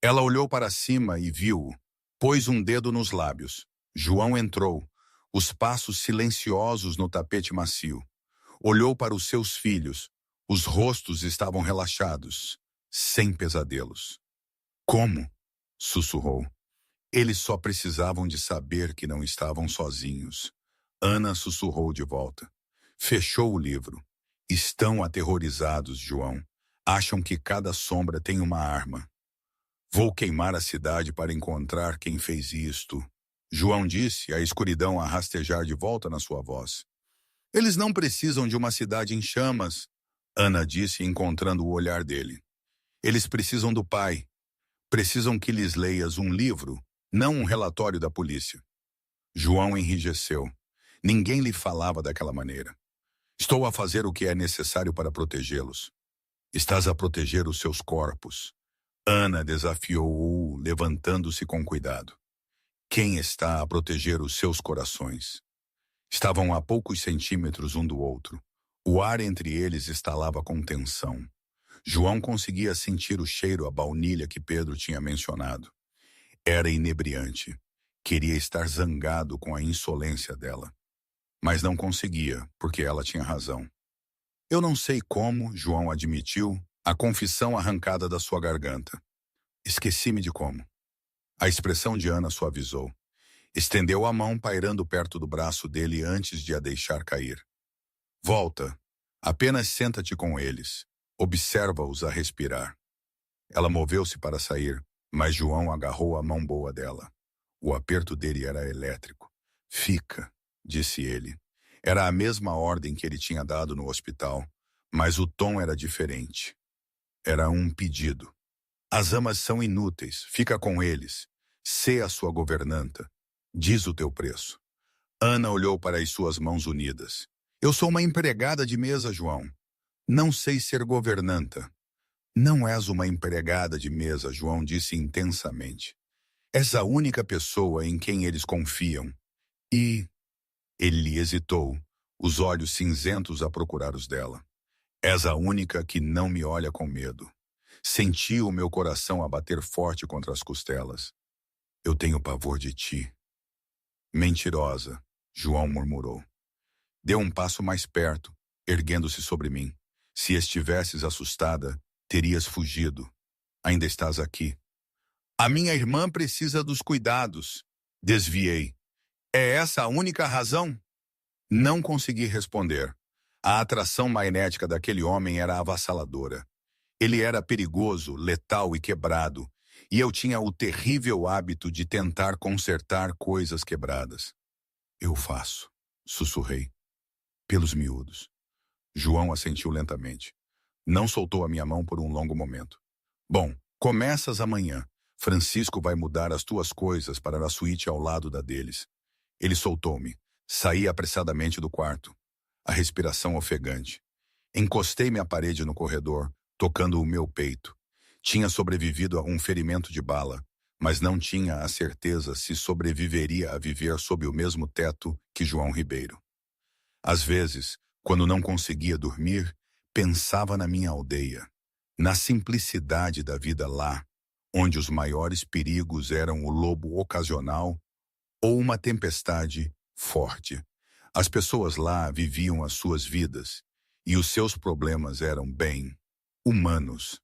Ela olhou para cima e viu-o. Pôs um dedo nos lábios. João entrou. os passos silenciosos no tapete macio. Olhou para os seus filhos. Os rostos estavam relaxados, sem pesadelos. Como? Sussurrou. Eles só precisavam de saber que não estavam sozinhos. Ana sussurrou de volta. Fechou o livro. Estão aterrorizados, João. Acham que cada sombra tem uma arma. Vou queimar a cidade para encontrar quem fez isto. João disse, a escuridão a rastejar de volta na sua voz. Eles não precisam de uma cidade em chamas, Ana disse, encontrando o olhar dele. Eles precisam do pai. Precisam que lhes leias um livro, não um relatório da polícia. João enrijeceu. Ninguém lhe falava daquela maneira. Estou a fazer o que é necessário para protegê-los. Estás a proteger os seus corpos. Ana desafiou-o, levantando-se com cuidado. Quem está a proteger os seus corações? Estavam a poucos centímetros um do outro. O ar entre eles estalava com tensão. João conseguia sentir o cheiro a baunilha que Pedro tinha mencionado. Era inebriante. Queria estar zangado com a insolência dela. Mas não conseguia, porque ela tinha razão. Eu não sei como, João admitiu, a confissão arrancada da sua garganta. Esqueci-me de como. A expressão de Ana suavizou. Estendeu a mão pairando perto do braço dele antes de a deixar cair. Volta. Apenas senta-te com eles. Observa-os a respirar. Ela moveu-se para sair, mas João agarrou a mão boa dela. O aperto dele era elétrico. Fica, disse ele. Era a mesma ordem que ele tinha dado no hospital, mas o tom era diferente. Era um pedido. As amas são inúteis, fica com eles. Sê a sua governanta. Diz o teu preço. Ana olhou para as suas mãos unidas. Eu sou uma empregada de mesa, João. Não sei ser governanta. Não és uma empregada de mesa, João disse intensamente. És a única pessoa em quem eles confiam. E... Ele hesitou, os olhos cinzentos a procurar os dela. És a única que não me olha com medo. Senti o meu coração a bater forte contra as costelas. Eu tenho pavor de ti. Mentirosa, João murmurou. Deu um passo mais perto, erguendo-se sobre mim. Se estivesses assustada, terias fugido. Ainda estás aqui. A minha irmã precisa dos cuidados. Desviei. É essa a única razão? Não consegui responder. A atração magnética daquele homem era avassaladora. Ele era perigoso, letal e quebrado, e eu tinha o terrível hábito de tentar consertar coisas quebradas. Eu faço, sussurrei. Pelos miúdos. João assentiu lentamente. Não soltou a minha mão por um longo momento. Bom, começas amanhã. Francisco vai mudar as tuas coisas para a suíte ao lado da deles. Ele soltou-me. Saí apressadamente do quarto. A respiração ofegante. Encostei-me à parede no corredor, tocando o meu peito. Tinha sobrevivido a um ferimento de bala, mas não tinha a certeza se sobreviveria a viver sob o mesmo teto que João Ribeiro. Às vezes, quando não conseguia dormir, pensava na minha aldeia, na simplicidade da vida lá, onde os maiores perigos eram o lobo ocasional ou uma tempestade forte. As pessoas lá viviam as suas vidas, e os seus problemas eram bem humanos.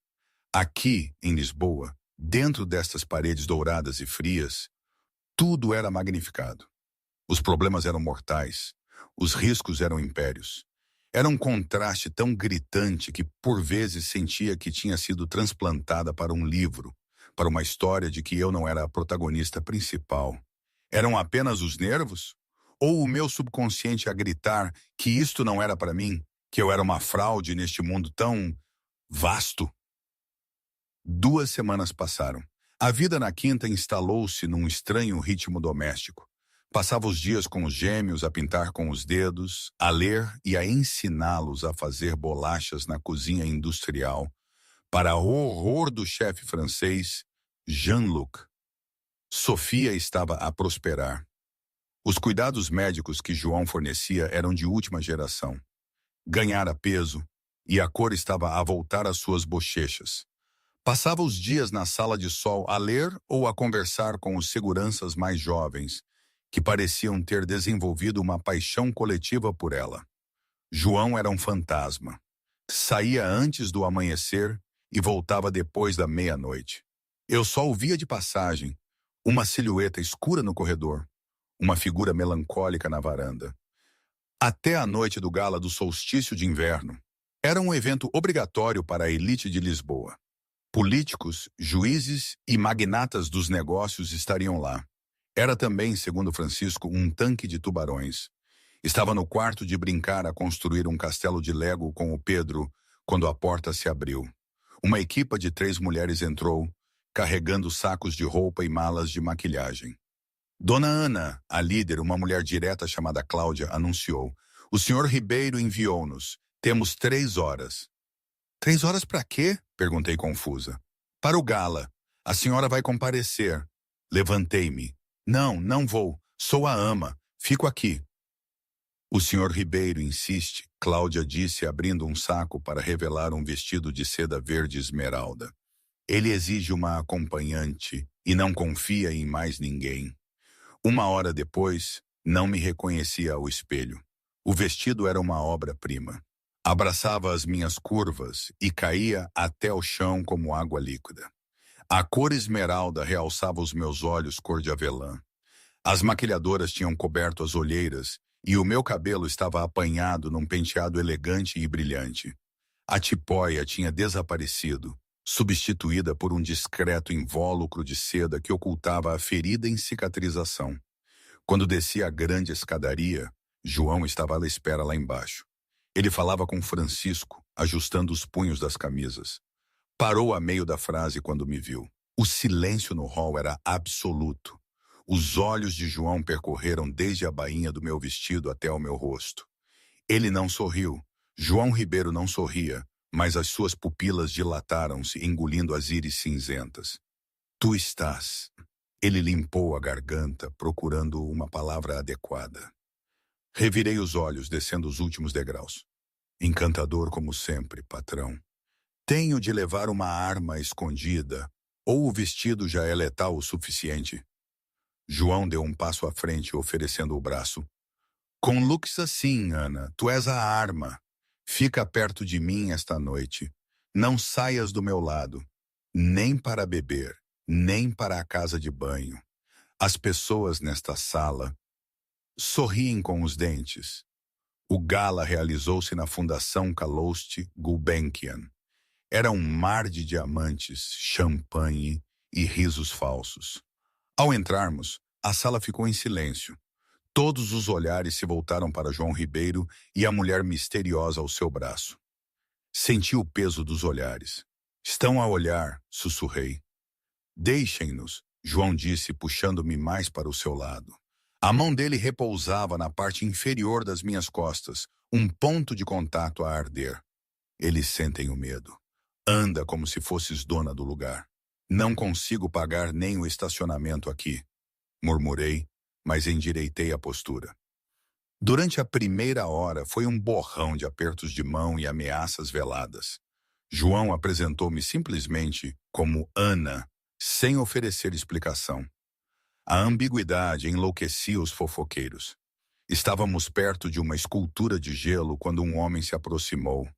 Aqui, em Lisboa, dentro destas paredes douradas e frias, tudo era magnificado. Os problemas eram mortais, os riscos eram impérios. Era um contraste tão gritante que por vezes sentia que tinha sido transplantada para um livro, para uma história de que eu não era a protagonista principal. Eram apenas os nervos? Ou o meu subconsciente a gritar que isto não era para mim, que eu era uma fraude neste mundo tão vasto? 2 semanas passaram. A vida na quinta instalou-se num estranho ritmo doméstico. Passava os dias com os gêmeos a pintar com os dedos, a ler e a ensiná-los a fazer bolachas na cozinha industrial, para horror do chefe francês, Jean-Luc. Sofia estava a prosperar. Os cuidados médicos que João fornecia eram de última geração. Ganhara peso, e a cor estava a voltar às suas bochechas. Passava os dias na sala de sol a ler ou a conversar com os seguranças mais jovens, que pareciam ter desenvolvido uma paixão coletiva por ela. João era um fantasma. Saía antes do amanhecer e voltava depois da meia-noite. Eu só o via de passagem, uma silhueta escura no corredor, uma figura melancólica na varanda. Até a noite do gala do solstício de inverno. Era um evento obrigatório para a elite de Lisboa. Políticos, juízes e magnatas dos negócios estariam lá. Era também, segundo Francisco, um tanque de tubarões. Estava no quarto de brincar a construir um castelo de Lego com o Pedro quando a porta se abriu. Uma equipa de 3 mulheres entrou, carregando sacos de roupa e malas de maquilhagem. Dona Ana, a líder, uma mulher direta chamada Cláudia, anunciou: "O senhor Ribeiro enviou-nos. Temos 3 horas." 3 horas para quê? Perguntei confusa. Para o gala. A senhora vai comparecer. Levantei-me. Não, não vou. Sou a ama. Fico aqui. O senhor Ribeiro insiste, Cláudia disse, abrindo um saco para revelar um vestido de seda verde esmeralda. Ele exige uma acompanhante e não confia em mais ninguém. 1 hora depois, não me reconhecia ao espelho. O vestido era uma obra-prima. Abraçava as minhas curvas e caía até o chão como água líquida. A cor esmeralda realçava os meus olhos cor de avelã. As maquilhadoras tinham coberto as olheiras e o meu cabelo estava apanhado num penteado elegante e brilhante. A tipóia tinha desaparecido, substituída por um discreto invólucro de seda que ocultava a ferida em cicatrização. Quando desci a grande escadaria, João estava à espera lá embaixo. Ele falava com Francisco, ajustando os punhos das camisas. Parou a meio da frase quando me viu. O silêncio no hall era absoluto. Os olhos de João percorreram desde a bainha do meu vestido até ao meu rosto. Ele não sorriu. João Ribeiro não sorria, mas as suas pupilas dilataram-se, engolindo as íris cinzentas. Tu estás. Ele limpou a garganta, procurando uma palavra adequada. Revirei os olhos, descendo os últimos degraus. Encantador como sempre, patrão. Tenho de levar uma arma escondida, ou o vestido já é letal o suficiente? João deu um passo à frente, oferecendo o braço. Com looks assim, Ana, tu és a arma. Fica perto de mim esta noite. Não saias do meu lado, nem para beber, nem para a casa de banho. As pessoas nesta sala sorriem com os dentes. O gala realizou-se na Fundação Calouste Gulbenkian. Era um mar de diamantes, champanhe e risos falsos. Ao entrarmos, a sala ficou em silêncio. Todos os olhares se voltaram para João Ribeiro e a mulher misteriosa ao seu braço. Senti o peso dos olhares. Estão a olhar, sussurrei. Deixem-nos, João disse, puxando-me mais para o seu lado. A mão dele repousava na parte inferior das minhas costas, um ponto de contato a arder. Eles sentem o medo. Anda como se fosses dona do lugar. Não consigo pagar nem o estacionamento aqui, murmurei, mas endireitei a postura. Durante a primeira hora foi um borrão de apertos de mão e ameaças veladas. João apresentou-me simplesmente como Ana, sem oferecer explicação. A ambiguidade enlouquecia os fofoqueiros. Estávamos perto de uma escultura de gelo quando um homem se aproximou.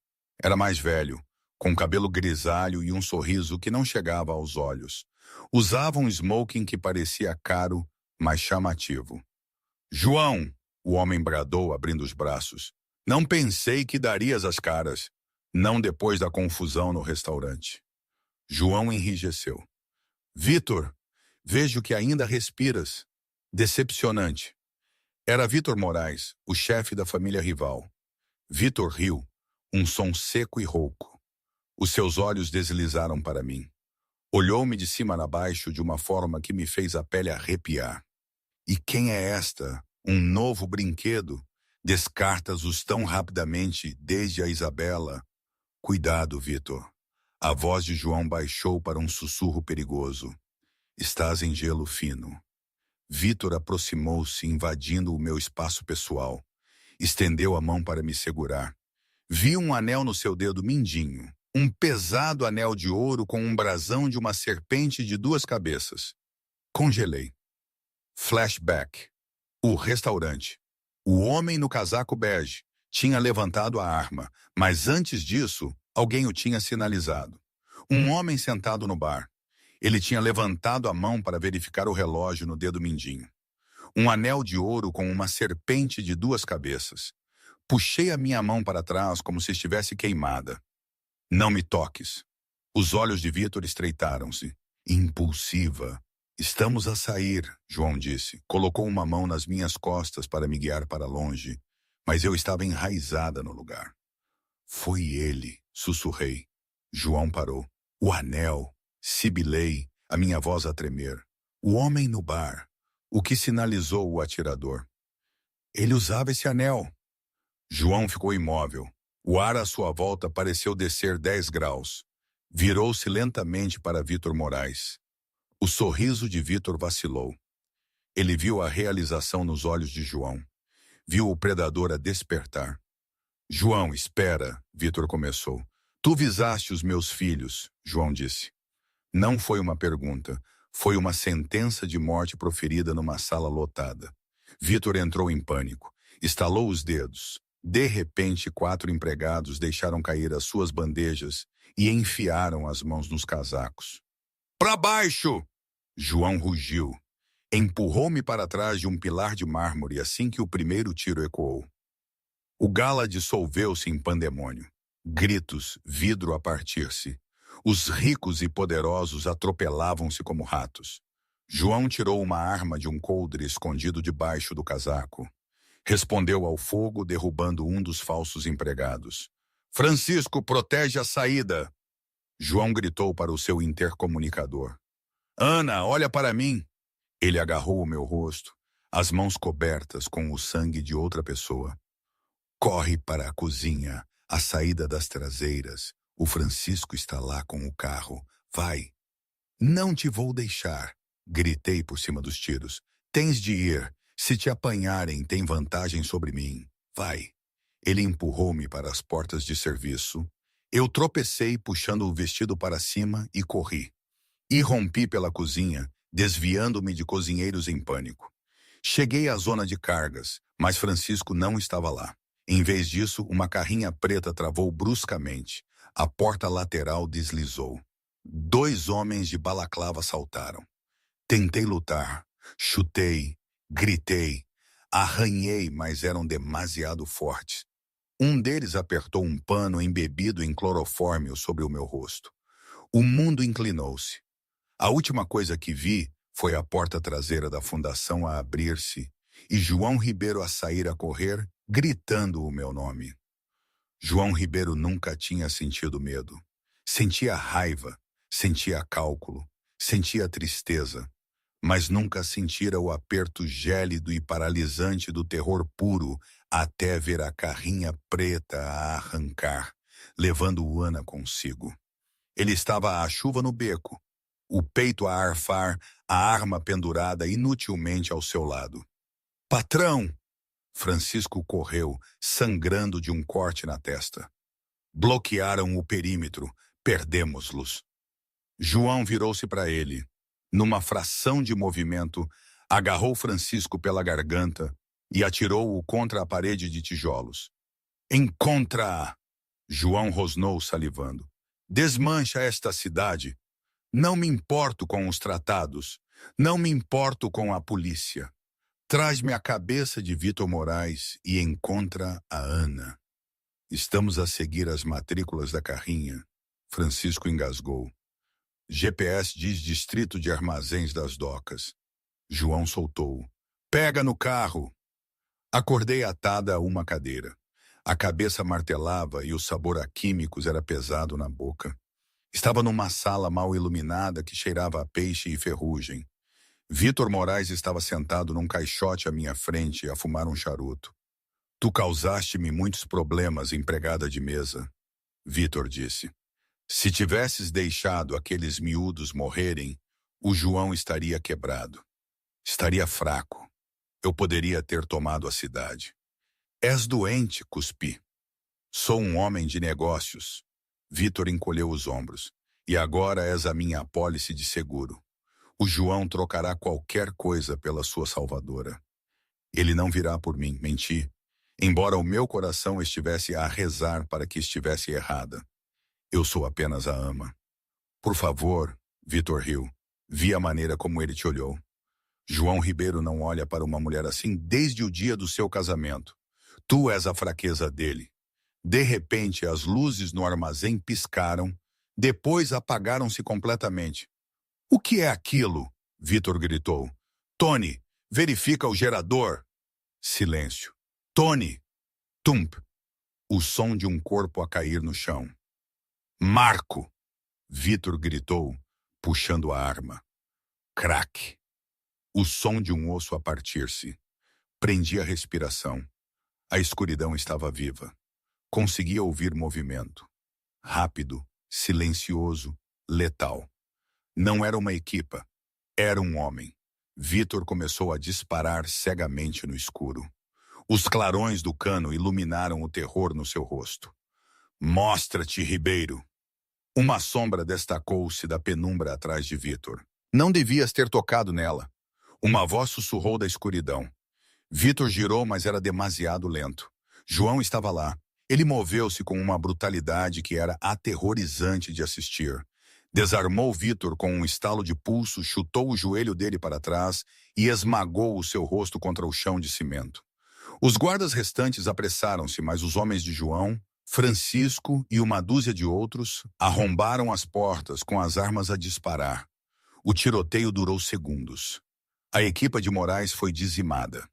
Era mais velho, com cabelo grisalho e um sorriso que não chegava aos olhos. Usava um smoking que parecia caro, mas chamativo. João, o homem bradou, abrindo os braços. Não pensei que darias as caras. Não depois da confusão no restaurante. João enrijeceu. Vitor, vejo que ainda respiras. Decepcionante. Era Vitor Moraes, o chefe da família rival. Vitor riu, um som seco e rouco. Os seus olhos deslizaram para mim. Olhou-me de cima a baixo de uma forma que me fez a pele arrepiar. E quem é esta? Um novo brinquedo? Descartas-os tão rapidamente desde a Isabela. Cuidado, Vitor. A voz de João baixou para um sussurro perigoso. Estás em gelo fino. Vitor aproximou-se, invadindo o meu espaço pessoal. Estendeu a mão para me segurar. Vi um anel no seu dedo mindinho. Um pesado anel de ouro com um brasão de uma serpente de 2 cabeças. Congelei. Flashback. O restaurante. O homem no casaco bege tinha levantado a arma, mas antes disso, alguém o tinha sinalizado. Um homem sentado no bar. Ele tinha levantado a mão para verificar o relógio no dedo mindinho. Um anel de ouro com uma serpente de 2 cabeças. Puxei a minha mão para trás como se estivesse queimada. Não me toques. Os olhos de Vitor estreitaram-se. Impulsiva. Estamos a sair, João disse. Colocou uma mão nas minhas costas para me guiar para longe, mas eu estava enraizada no lugar. Foi ele, sussurrei. João parou. O anel. Sibilei, a minha voz a tremer. O homem no bar. O que sinalizou o atirador. Ele usava esse anel. João ficou imóvel. O ar à sua volta pareceu descer 10 graus. Virou-se lentamente para Vitor Moraes. O sorriso de Vitor vacilou. Ele viu a realização nos olhos de João. Viu o predador a despertar. João, espera, Vitor começou. Tu visaste os meus filhos, João disse. Não foi uma pergunta. Foi uma sentença de morte proferida numa sala lotada. Vitor entrou em pânico. Estalou os dedos. De repente, 4 empregados deixaram cair as suas bandejas e enfiaram as mãos nos casacos. Para baixo! João rugiu. Empurrou-me para trás de um pilar de mármore assim que o primeiro tiro ecoou. O gala dissolveu-se em pandemônio. Gritos, vidro a partir-se. Os ricos e poderosos atropelavam-se como ratos. João tirou uma arma de um coldre escondido debaixo do casaco. Respondeu ao fogo, derrubando um dos falsos empregados. Francisco, protege a saída! João gritou para o seu intercomunicador. Ana, olha para mim! Ele agarrou o meu rosto, as mãos cobertas com o sangue de outra pessoa. Corre para a cozinha, à saída das traseiras. O Francisco está lá com o carro. Vai! Não te vou deixar! Gritei por cima dos tiros. Tens de ir. Se te apanharem, tem vantagem sobre mim. Vai! Ele empurrou-me para as portas de serviço. Eu tropecei, puxando o vestido para cima e corri. Irrompi pela cozinha, desviando-me de cozinheiros em pânico. Cheguei à zona de cargas, mas Francisco não estava lá. Em vez disso, uma carrinha preta travou bruscamente. A porta lateral deslizou. 2 homens de balaclava saltaram. Tentei lutar, chutei, gritei, arranhei, mas eram demasiado fortes. Um deles apertou um pano embebido em clorofórmio sobre o meu rosto. O mundo inclinou-se. A última coisa que vi foi a porta traseira da fundação a abrir-se e João Ribeiro a sair a correr, gritando o meu nome. João Ribeiro nunca tinha sentido medo. Sentia raiva, sentia cálculo, sentia tristeza, mas nunca sentira o aperto gélido e paralisante do terror puro até ver a carrinha preta a arrancar, levando Ana consigo. Ele estava à chuva no beco, o peito a arfar, a arma pendurada inutilmente ao seu lado. Patrão! Francisco correu, sangrando de um corte na testa. Bloquearam o perímetro, perdemos-los. João virou-se para ele. Numa fração de movimento, agarrou Francisco pela garganta e atirou-o contra a parede de tijolos. Encontra-a! João rosnou salivando. Desmancha esta cidade. Não me importo com os tratados. Não me importo com a polícia. Traz-me a cabeça de Vitor Moraes e encontra a Ana. Estamos a seguir as matrículas da carrinha. Francisco engasgou. GPS diz Distrito de Armazéns das Docas. João soltou. Pega no carro! Acordei atada a uma cadeira. A cabeça martelava e o sabor a químicos era pesado na boca. Estava numa sala mal iluminada que cheirava a peixe e ferrugem. Vitor Moraes estava sentado num caixote à minha frente a fumar um charuto. Tu causaste-me muitos problemas, empregada de mesa, Vitor disse. Se tivesses deixado aqueles miúdos morrerem, o João estaria quebrado. Estaria fraco. Eu poderia ter tomado a cidade. És doente, cuspi. Sou um homem de negócios. Vitor encolheu os ombros. E agora és a minha apólice de seguro. O João trocará qualquer coisa pela sua salvadora. Ele não virá por mim, menti. Embora o meu coração estivesse a rezar para que estivesse errada. Eu sou apenas a ama. Por favor, Vitor riu. Vi a maneira como ele te olhou. João Ribeiro não olha para uma mulher assim desde o dia do seu casamento. Tu és a fraqueza dele. De repente, as luzes no armazém piscaram, depois apagaram-se completamente. O que é aquilo? Vitor gritou. Tony, verifica o gerador. Silêncio. Tony! Tump! O som de um corpo a cair no chão. Marco! Vitor gritou, puxando a arma. Crack! O som de um osso a partir-se. Prendi a respiração. A escuridão estava viva. Conseguia ouvir movimento. Rápido, silencioso, letal. Não era uma equipa. Era um homem. Vitor começou a disparar cegamente no escuro. Os clarões do cano iluminaram o terror no seu rosto. Mostra-te, Ribeiro! Uma sombra destacou-se da penumbra atrás de Vitor. Não devias ter tocado nela. Uma voz sussurrou da escuridão. Vitor girou, mas era demasiado lento. João estava lá. Ele moveu-se com uma brutalidade que era aterrorizante de assistir. Desarmou Vitor com um estalo de pulso, chutou o joelho dele para trás e esmagou o seu rosto contra o chão de cimento. Os guardas restantes apressaram-se, mas os homens de João, Francisco e uma dúzia de outros arrombaram as portas com as armas a disparar. O tiroteio durou segundos. A equipa de Moraes foi dizimada.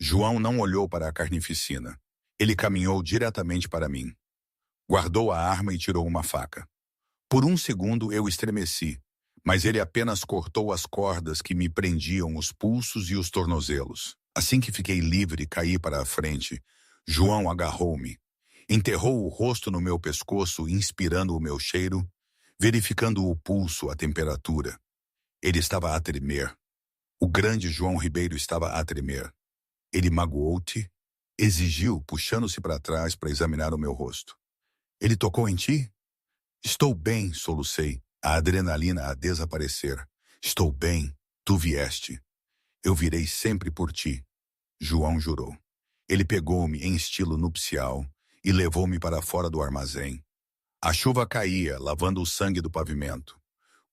João não olhou para a carnificina. Ele caminhou diretamente para mim. Guardou a arma e tirou uma faca. Por um segundo eu estremeci, mas ele apenas cortou as cordas que me prendiam os pulsos e os tornozelos. Assim que fiquei livre, caí para a frente. João agarrou-me. Enterrou o rosto no meu pescoço, inspirando o meu cheiro, verificando o pulso, a temperatura. Ele estava a tremer. O grande João Ribeiro estava a tremer. Ele magoou-te? Exigiu, puxando-se para trás para examinar o meu rosto. Ele tocou em ti? Estou bem, solucei, a adrenalina a desaparecer. Estou bem, tu vieste. Eu virei sempre por ti, João jurou. Ele pegou-me em estilo nupcial e levou-me para fora do armazém. A chuva caía, lavando o sangue do pavimento.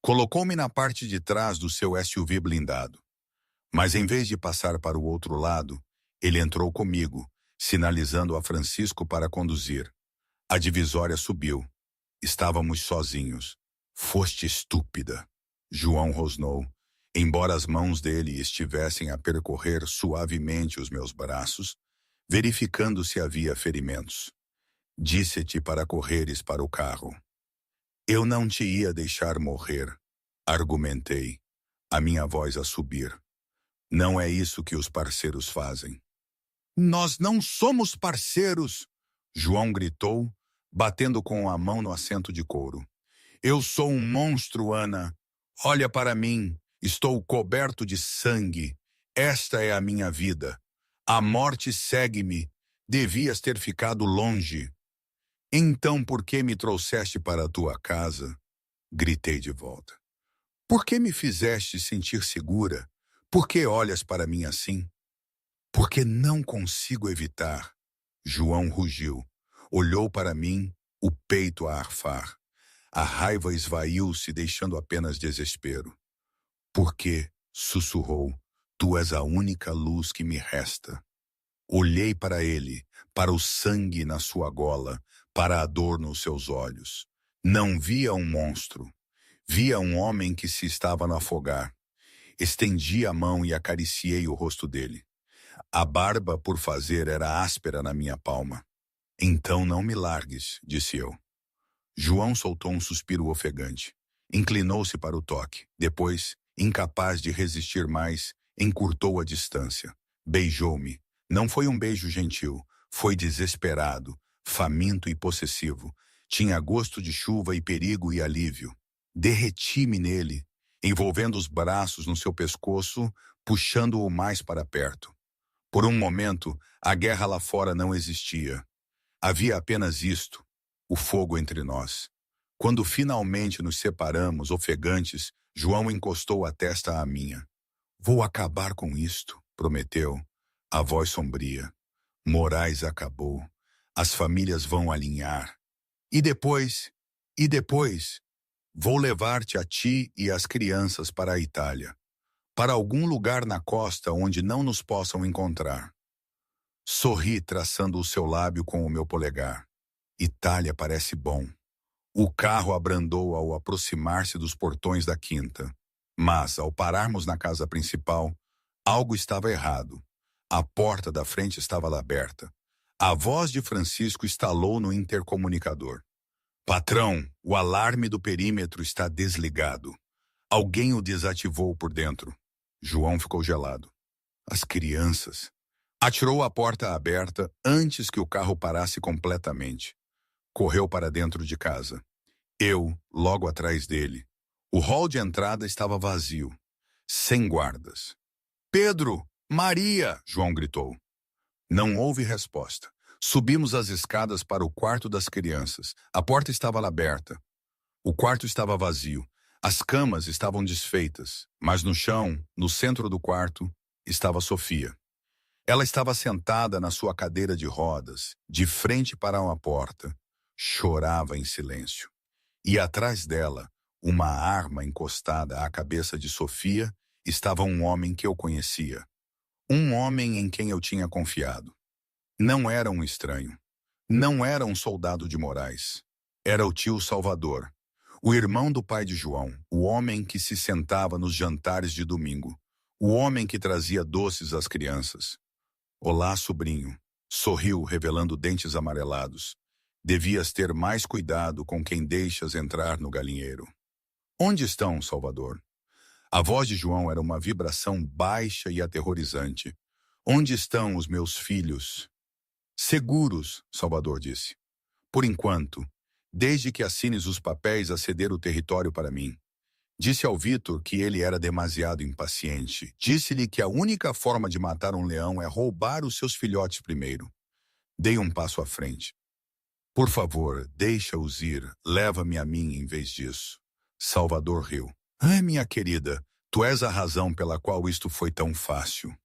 Colocou-me na parte de trás do seu SUV blindado. Mas em vez de passar para o outro lado, ele entrou comigo, sinalizando a Francisco para conduzir. A divisória subiu. Estávamos sozinhos. Foste estúpida, João rosnou, embora as mãos dele estivessem a percorrer suavemente os meus braços, verificando se havia ferimentos. Disse-te para correres para o carro. Eu não te ia deixar morrer, argumentei, a minha voz a subir. Não é isso que os parceiros fazem. Nós não somos parceiros, João gritou, batendo com a mão no assento de couro. Eu sou um monstro, Ana. Olha para mim, estou coberto de sangue. Esta é a minha vida. A morte segue-me. Devias ter ficado longe. Então por que me trouxeste para a tua casa? Gritei de volta. Por que me fizeste sentir segura? Por que olhas para mim assim? Porque não consigo evitar. João rugiu. Olhou para mim, o peito a arfar. A raiva esvaiu-se, deixando apenas desespero. Porque, sussurrou, tu és a única luz que me resta. Olhei para ele, para o sangue na sua gola, para a dor nos seus olhos. Não via um monstro. Via um homem que se estava a afogar. Estendi a mão e acariciei o rosto dele. A barba por fazer era áspera na minha palma. Então não me largues, disse eu. João soltou um suspiro ofegante. Inclinou-se para o toque. Depois, incapaz de resistir mais, encurtou a distância. Beijou-me. Não foi um beijo gentil. Foi desesperado, faminto e possessivo. Tinha gosto de chuva e perigo e alívio. Derreti-me nele, envolvendo os braços no seu pescoço, puxando-o mais para perto. Por um momento, a guerra lá fora não existia. Havia apenas isto, o fogo entre nós. Quando finalmente nos separamos, ofegantes, João encostou a testa à minha. Vou acabar com isto, prometeu. A voz sombria. Moraes acabou. As famílias vão alinhar. E depois? E depois? Vou levar-te a ti e as crianças para a Itália. Para algum lugar na costa onde não nos possam encontrar. Sorri traçando o seu lábio com o meu polegar. Itália parece bom. O carro abrandou ao aproximar-se dos portões da quinta. Mas, ao pararmos na casa principal, algo estava errado. A porta da frente estava aberta. A voz de Francisco estalou no intercomunicador. Patrão, o alarme do perímetro está desligado. Alguém o desativou por dentro. João ficou gelado. As crianças. Atirou a porta aberta antes que o carro parasse completamente. Correu para dentro de casa. Eu, logo atrás dele. O hall de entrada estava vazio. Sem guardas. Pedro! Maria! João gritou. Não houve resposta. Subimos as escadas para o quarto das crianças. A porta estava aberta. O quarto estava vazio. As camas estavam desfeitas, mas no chão, no centro do quarto, estava Sofia. Ela estava sentada na sua cadeira de rodas, de frente para uma porta. Chorava em silêncio. E atrás dela, uma arma encostada à cabeça de Sofia, estava um homem que eu conhecia. Um homem em quem eu tinha confiado. Não era um estranho. Não era um soldado de Moraes. Era o tio Salvador, o irmão do pai de João, o homem que se sentava nos jantares de domingo, o homem que trazia doces às crianças. Olá, sobrinho. Sorriu, revelando dentes amarelados. Devias ter mais cuidado com quem deixas entrar no galinheiro. Onde estão, Salvador? A voz de João era uma vibração baixa e aterrorizante. Onde estão os meus filhos? Seguros, Salvador disse. Por enquanto, desde que assines os papéis a ceder o território para mim. Disse ao Vitor que ele era demasiado impaciente. Disse-lhe que a única forma de matar um leão é roubar os seus filhotes primeiro. Dei um passo à frente. Por favor, deixa-os ir. Leva-me a mim em vez disso. Salvador riu. Minha querida, tu és a razão pela qual isto foi tão fácil.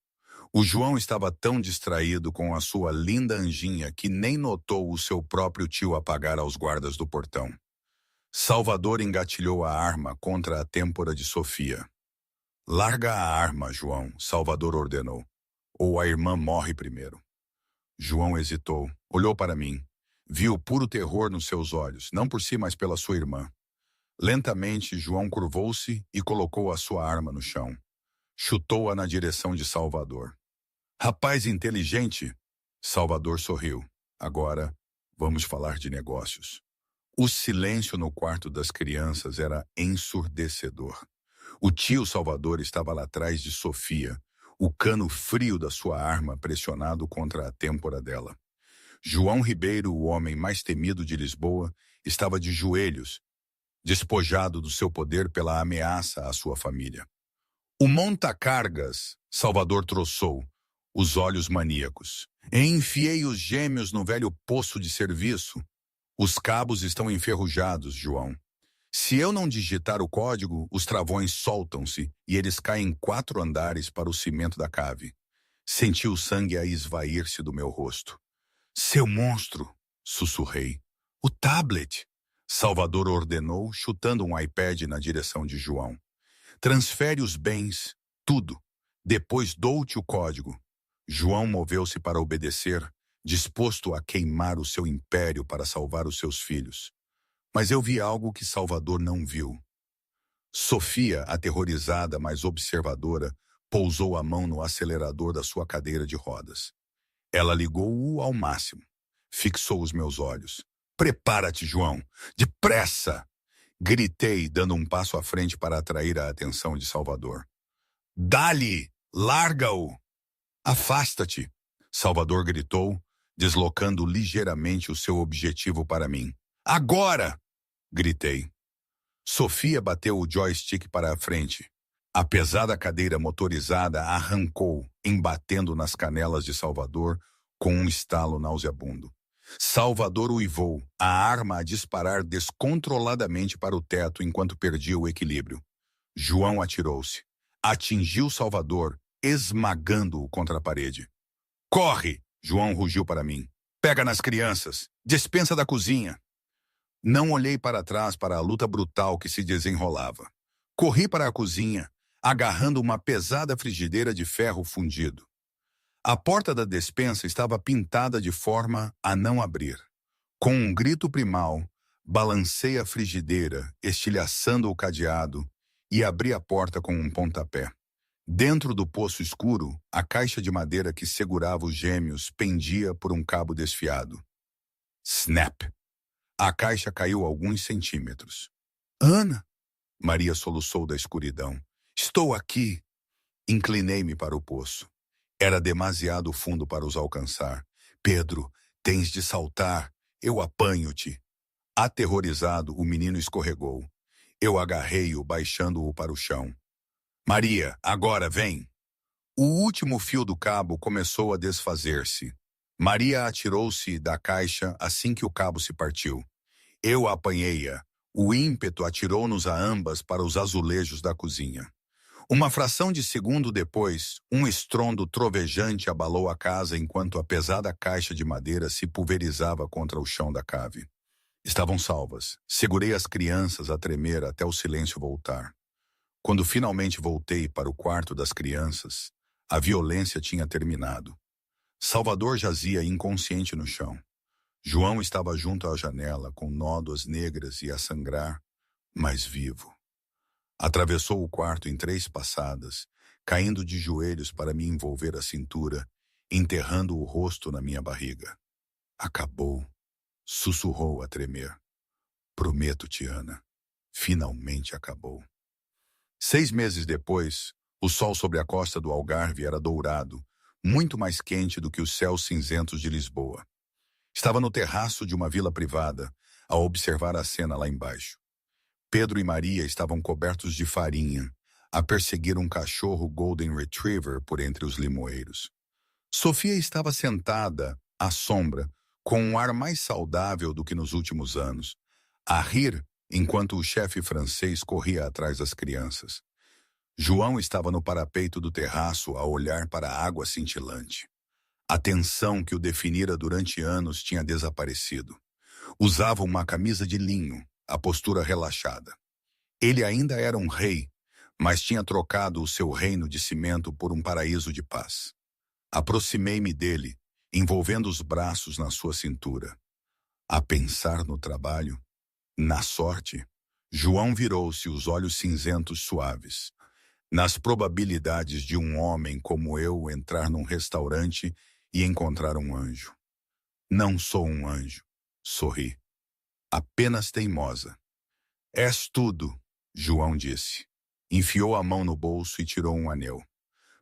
O João estava tão distraído com a sua linda anjinha que nem notou o seu próprio tio apagar aos guardas do portão. Salvador engatilhou a arma contra a têmpora de Sofia. Larga a arma, João, Salvador ordenou. Ou a irmã morre primeiro. João hesitou, olhou para mim. Viu puro terror nos seus olhos, não por si, mas pela sua irmã. Lentamente, João curvou-se e colocou a sua arma no chão. Chutou-a na direção de Salvador. Rapaz inteligente! Salvador sorriu. Agora, vamos falar de negócios. O silêncio no quarto das crianças era ensurdecedor. O tio Salvador estava lá atrás de Sofia, o cano frio da sua arma pressionado contra a têmpora dela. João Ribeiro, o homem mais temido de Lisboa, estava de joelhos, despojado do seu poder pela ameaça à sua família. O monta-cargas, Salvador troçou, os olhos maníacos. Enfiei os gêmeos no velho poço de serviço. Os cabos estão enferrujados, João. Se eu não digitar o código, os travões soltam-se e eles caem 4 andares para o cimento da cave. Senti o sangue a esvair-se do meu rosto. Seu monstro, sussurrei. O tablet, Salvador ordenou, chutando um iPad na direção de João. Transfere os bens, tudo. Depois dou-te o código. João moveu-se para obedecer, disposto a queimar o seu império para salvar os seus filhos. Mas eu vi algo que Salvador não viu. Sofia, aterrorizada, mas observadora, pousou a mão no acelerador da sua cadeira de rodas. Ela ligou-o ao máximo. Fixou os meus olhos. Prepara-te, João! Depressa! Gritei, dando um passo à frente para atrair a atenção de Salvador. Dá-lhe! Larga-o! Afasta-te! Salvador gritou, deslocando ligeiramente o seu objetivo para mim. Agora! Gritei. Sofia bateu o joystick para a frente. A pesada cadeira motorizada arrancou, embatendo nas canelas de Salvador com um estalo nauseabundo. Salvador uivou, a arma a disparar descontroladamente para o teto enquanto perdia o equilíbrio. João atirou-se. Atingiu Salvador, esmagando-o contra a parede. Corre! João rugiu para mim. Pega nas crianças! Despensa da cozinha! Não olhei para trás para a luta brutal que se desenrolava. Corri para a cozinha, agarrando uma pesada frigideira de ferro fundido. A porta da despensa estava pintada de forma a não abrir. Com um grito primal, balancei a frigideira, estilhaçando o cadeado, e abri a porta com um pontapé. Dentro do poço escuro, a caixa de madeira que segurava os gêmeos pendia por um cabo desfiado. Snap! A caixa caiu alguns centímetros. Ana! Maria soluçou da escuridão. Estou aqui! Inclinei-me para o poço. Era demasiado fundo para os alcançar. Pedro, tens de saltar. Eu apanho-te. Aterrorizado, o menino escorregou. Eu agarrei-o, baixando-o para o chão. Maria, agora vem! O último fio do cabo começou a desfazer-se. Maria atirou-se da caixa assim que o cabo se partiu. Eu apanhei-a. O ímpeto atirou-nos a ambas para os azulejos da cozinha. Uma fração de segundo depois, um estrondo trovejante abalou a casa enquanto a pesada caixa de madeira se pulverizava contra o chão da cave. Estavam salvas. Segurei as crianças a tremer até o silêncio voltar. Quando finalmente voltei para o quarto das crianças, a violência tinha terminado. Salvador jazia inconsciente no chão. João estava junto à janela, com nódoas negras e a sangrar, mas vivo. Atravessou o quarto em 3 passadas, caindo de joelhos para me envolver a cintura, enterrando o rosto na minha barriga. Acabou, sussurrou a tremer. Prometo-te, Ana, finalmente acabou. 6 meses depois, o sol sobre a costa do Algarve era dourado, muito mais quente do que os céus cinzentos de Lisboa. Estava no terraço de uma vila privada, a observar a cena lá embaixo. Pedro e Maria estavam cobertos de farinha, a perseguir um cachorro Golden Retriever por entre os limoeiros. Sofia estava sentada, à sombra, com um ar mais saudável do que nos últimos anos, a rir enquanto o chefe francês corria atrás das crianças. João estava no parapeito do terraço a olhar para a água cintilante. A tensão que o definira durante anos tinha desaparecido. Usava uma camisa de linho, a postura relaxada. Ele ainda era um rei, mas tinha trocado o seu reino de cimento por um paraíso de paz. Aproximei-me dele, envolvendo os braços na sua cintura. A pensar no trabalho, na sorte, João virou-se, os olhos cinzentos suaves. Nas probabilidades de um homem como eu entrar num restaurante e encontrar um anjo. Não sou um anjo, sorri. Apenas teimosa. És tudo, João disse. Enfiou a mão no bolso e tirou um anel.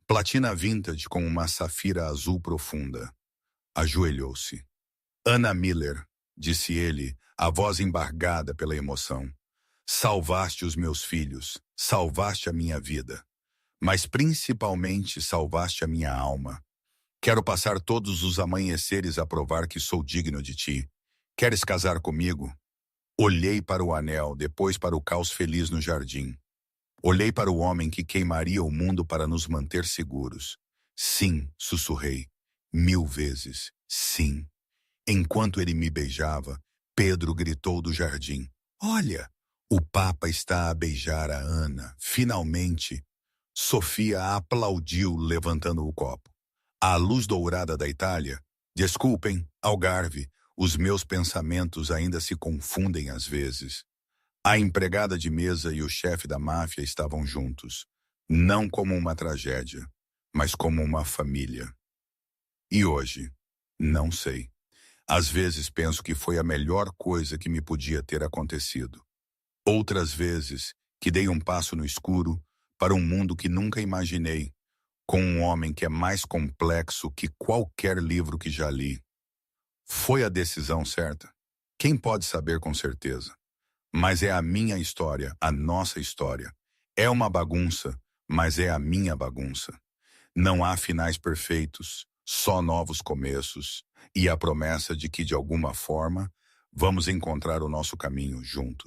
Platina vintage com uma safira azul profunda. Ajoelhou-se. Ana Miller, disse ele, a voz embargada pela emoção. Salvaste os meus filhos, salvaste a minha vida, mas principalmente salvaste a minha alma. Quero passar todos os amanheceres a provar que sou digno de ti. Queres casar comigo? Olhei para o anel, depois para o caos feliz no jardim. Olhei para o homem que queimaria o mundo para nos manter seguros. Sim, sussurrei. 1000 vezes, sim. Enquanto ele me beijava, Pedro gritou do jardim. Olha, o Papa está a beijar a Ana, finalmente. Sofia aplaudiu, levantando o copo. À luz dourada da Itália, desculpem, Algarve, os meus pensamentos ainda se confundem às vezes. A empregada de mesa e o chefe da máfia estavam juntos, não como uma tragédia, mas como uma família. E hoje? Não sei. Às vezes penso que foi a melhor coisa que me podia ter acontecido. Outras vezes que dei um passo no escuro para um mundo que nunca imaginei, com um homem que é mais complexo que qualquer livro que já li. Foi a decisão certa? Quem pode saber com certeza? Mas é a minha história, a nossa história. É uma bagunça, mas é a minha bagunça. Não há finais perfeitos, só novos começos e a promessa de que, de alguma forma, vamos encontrar o nosso caminho juntos.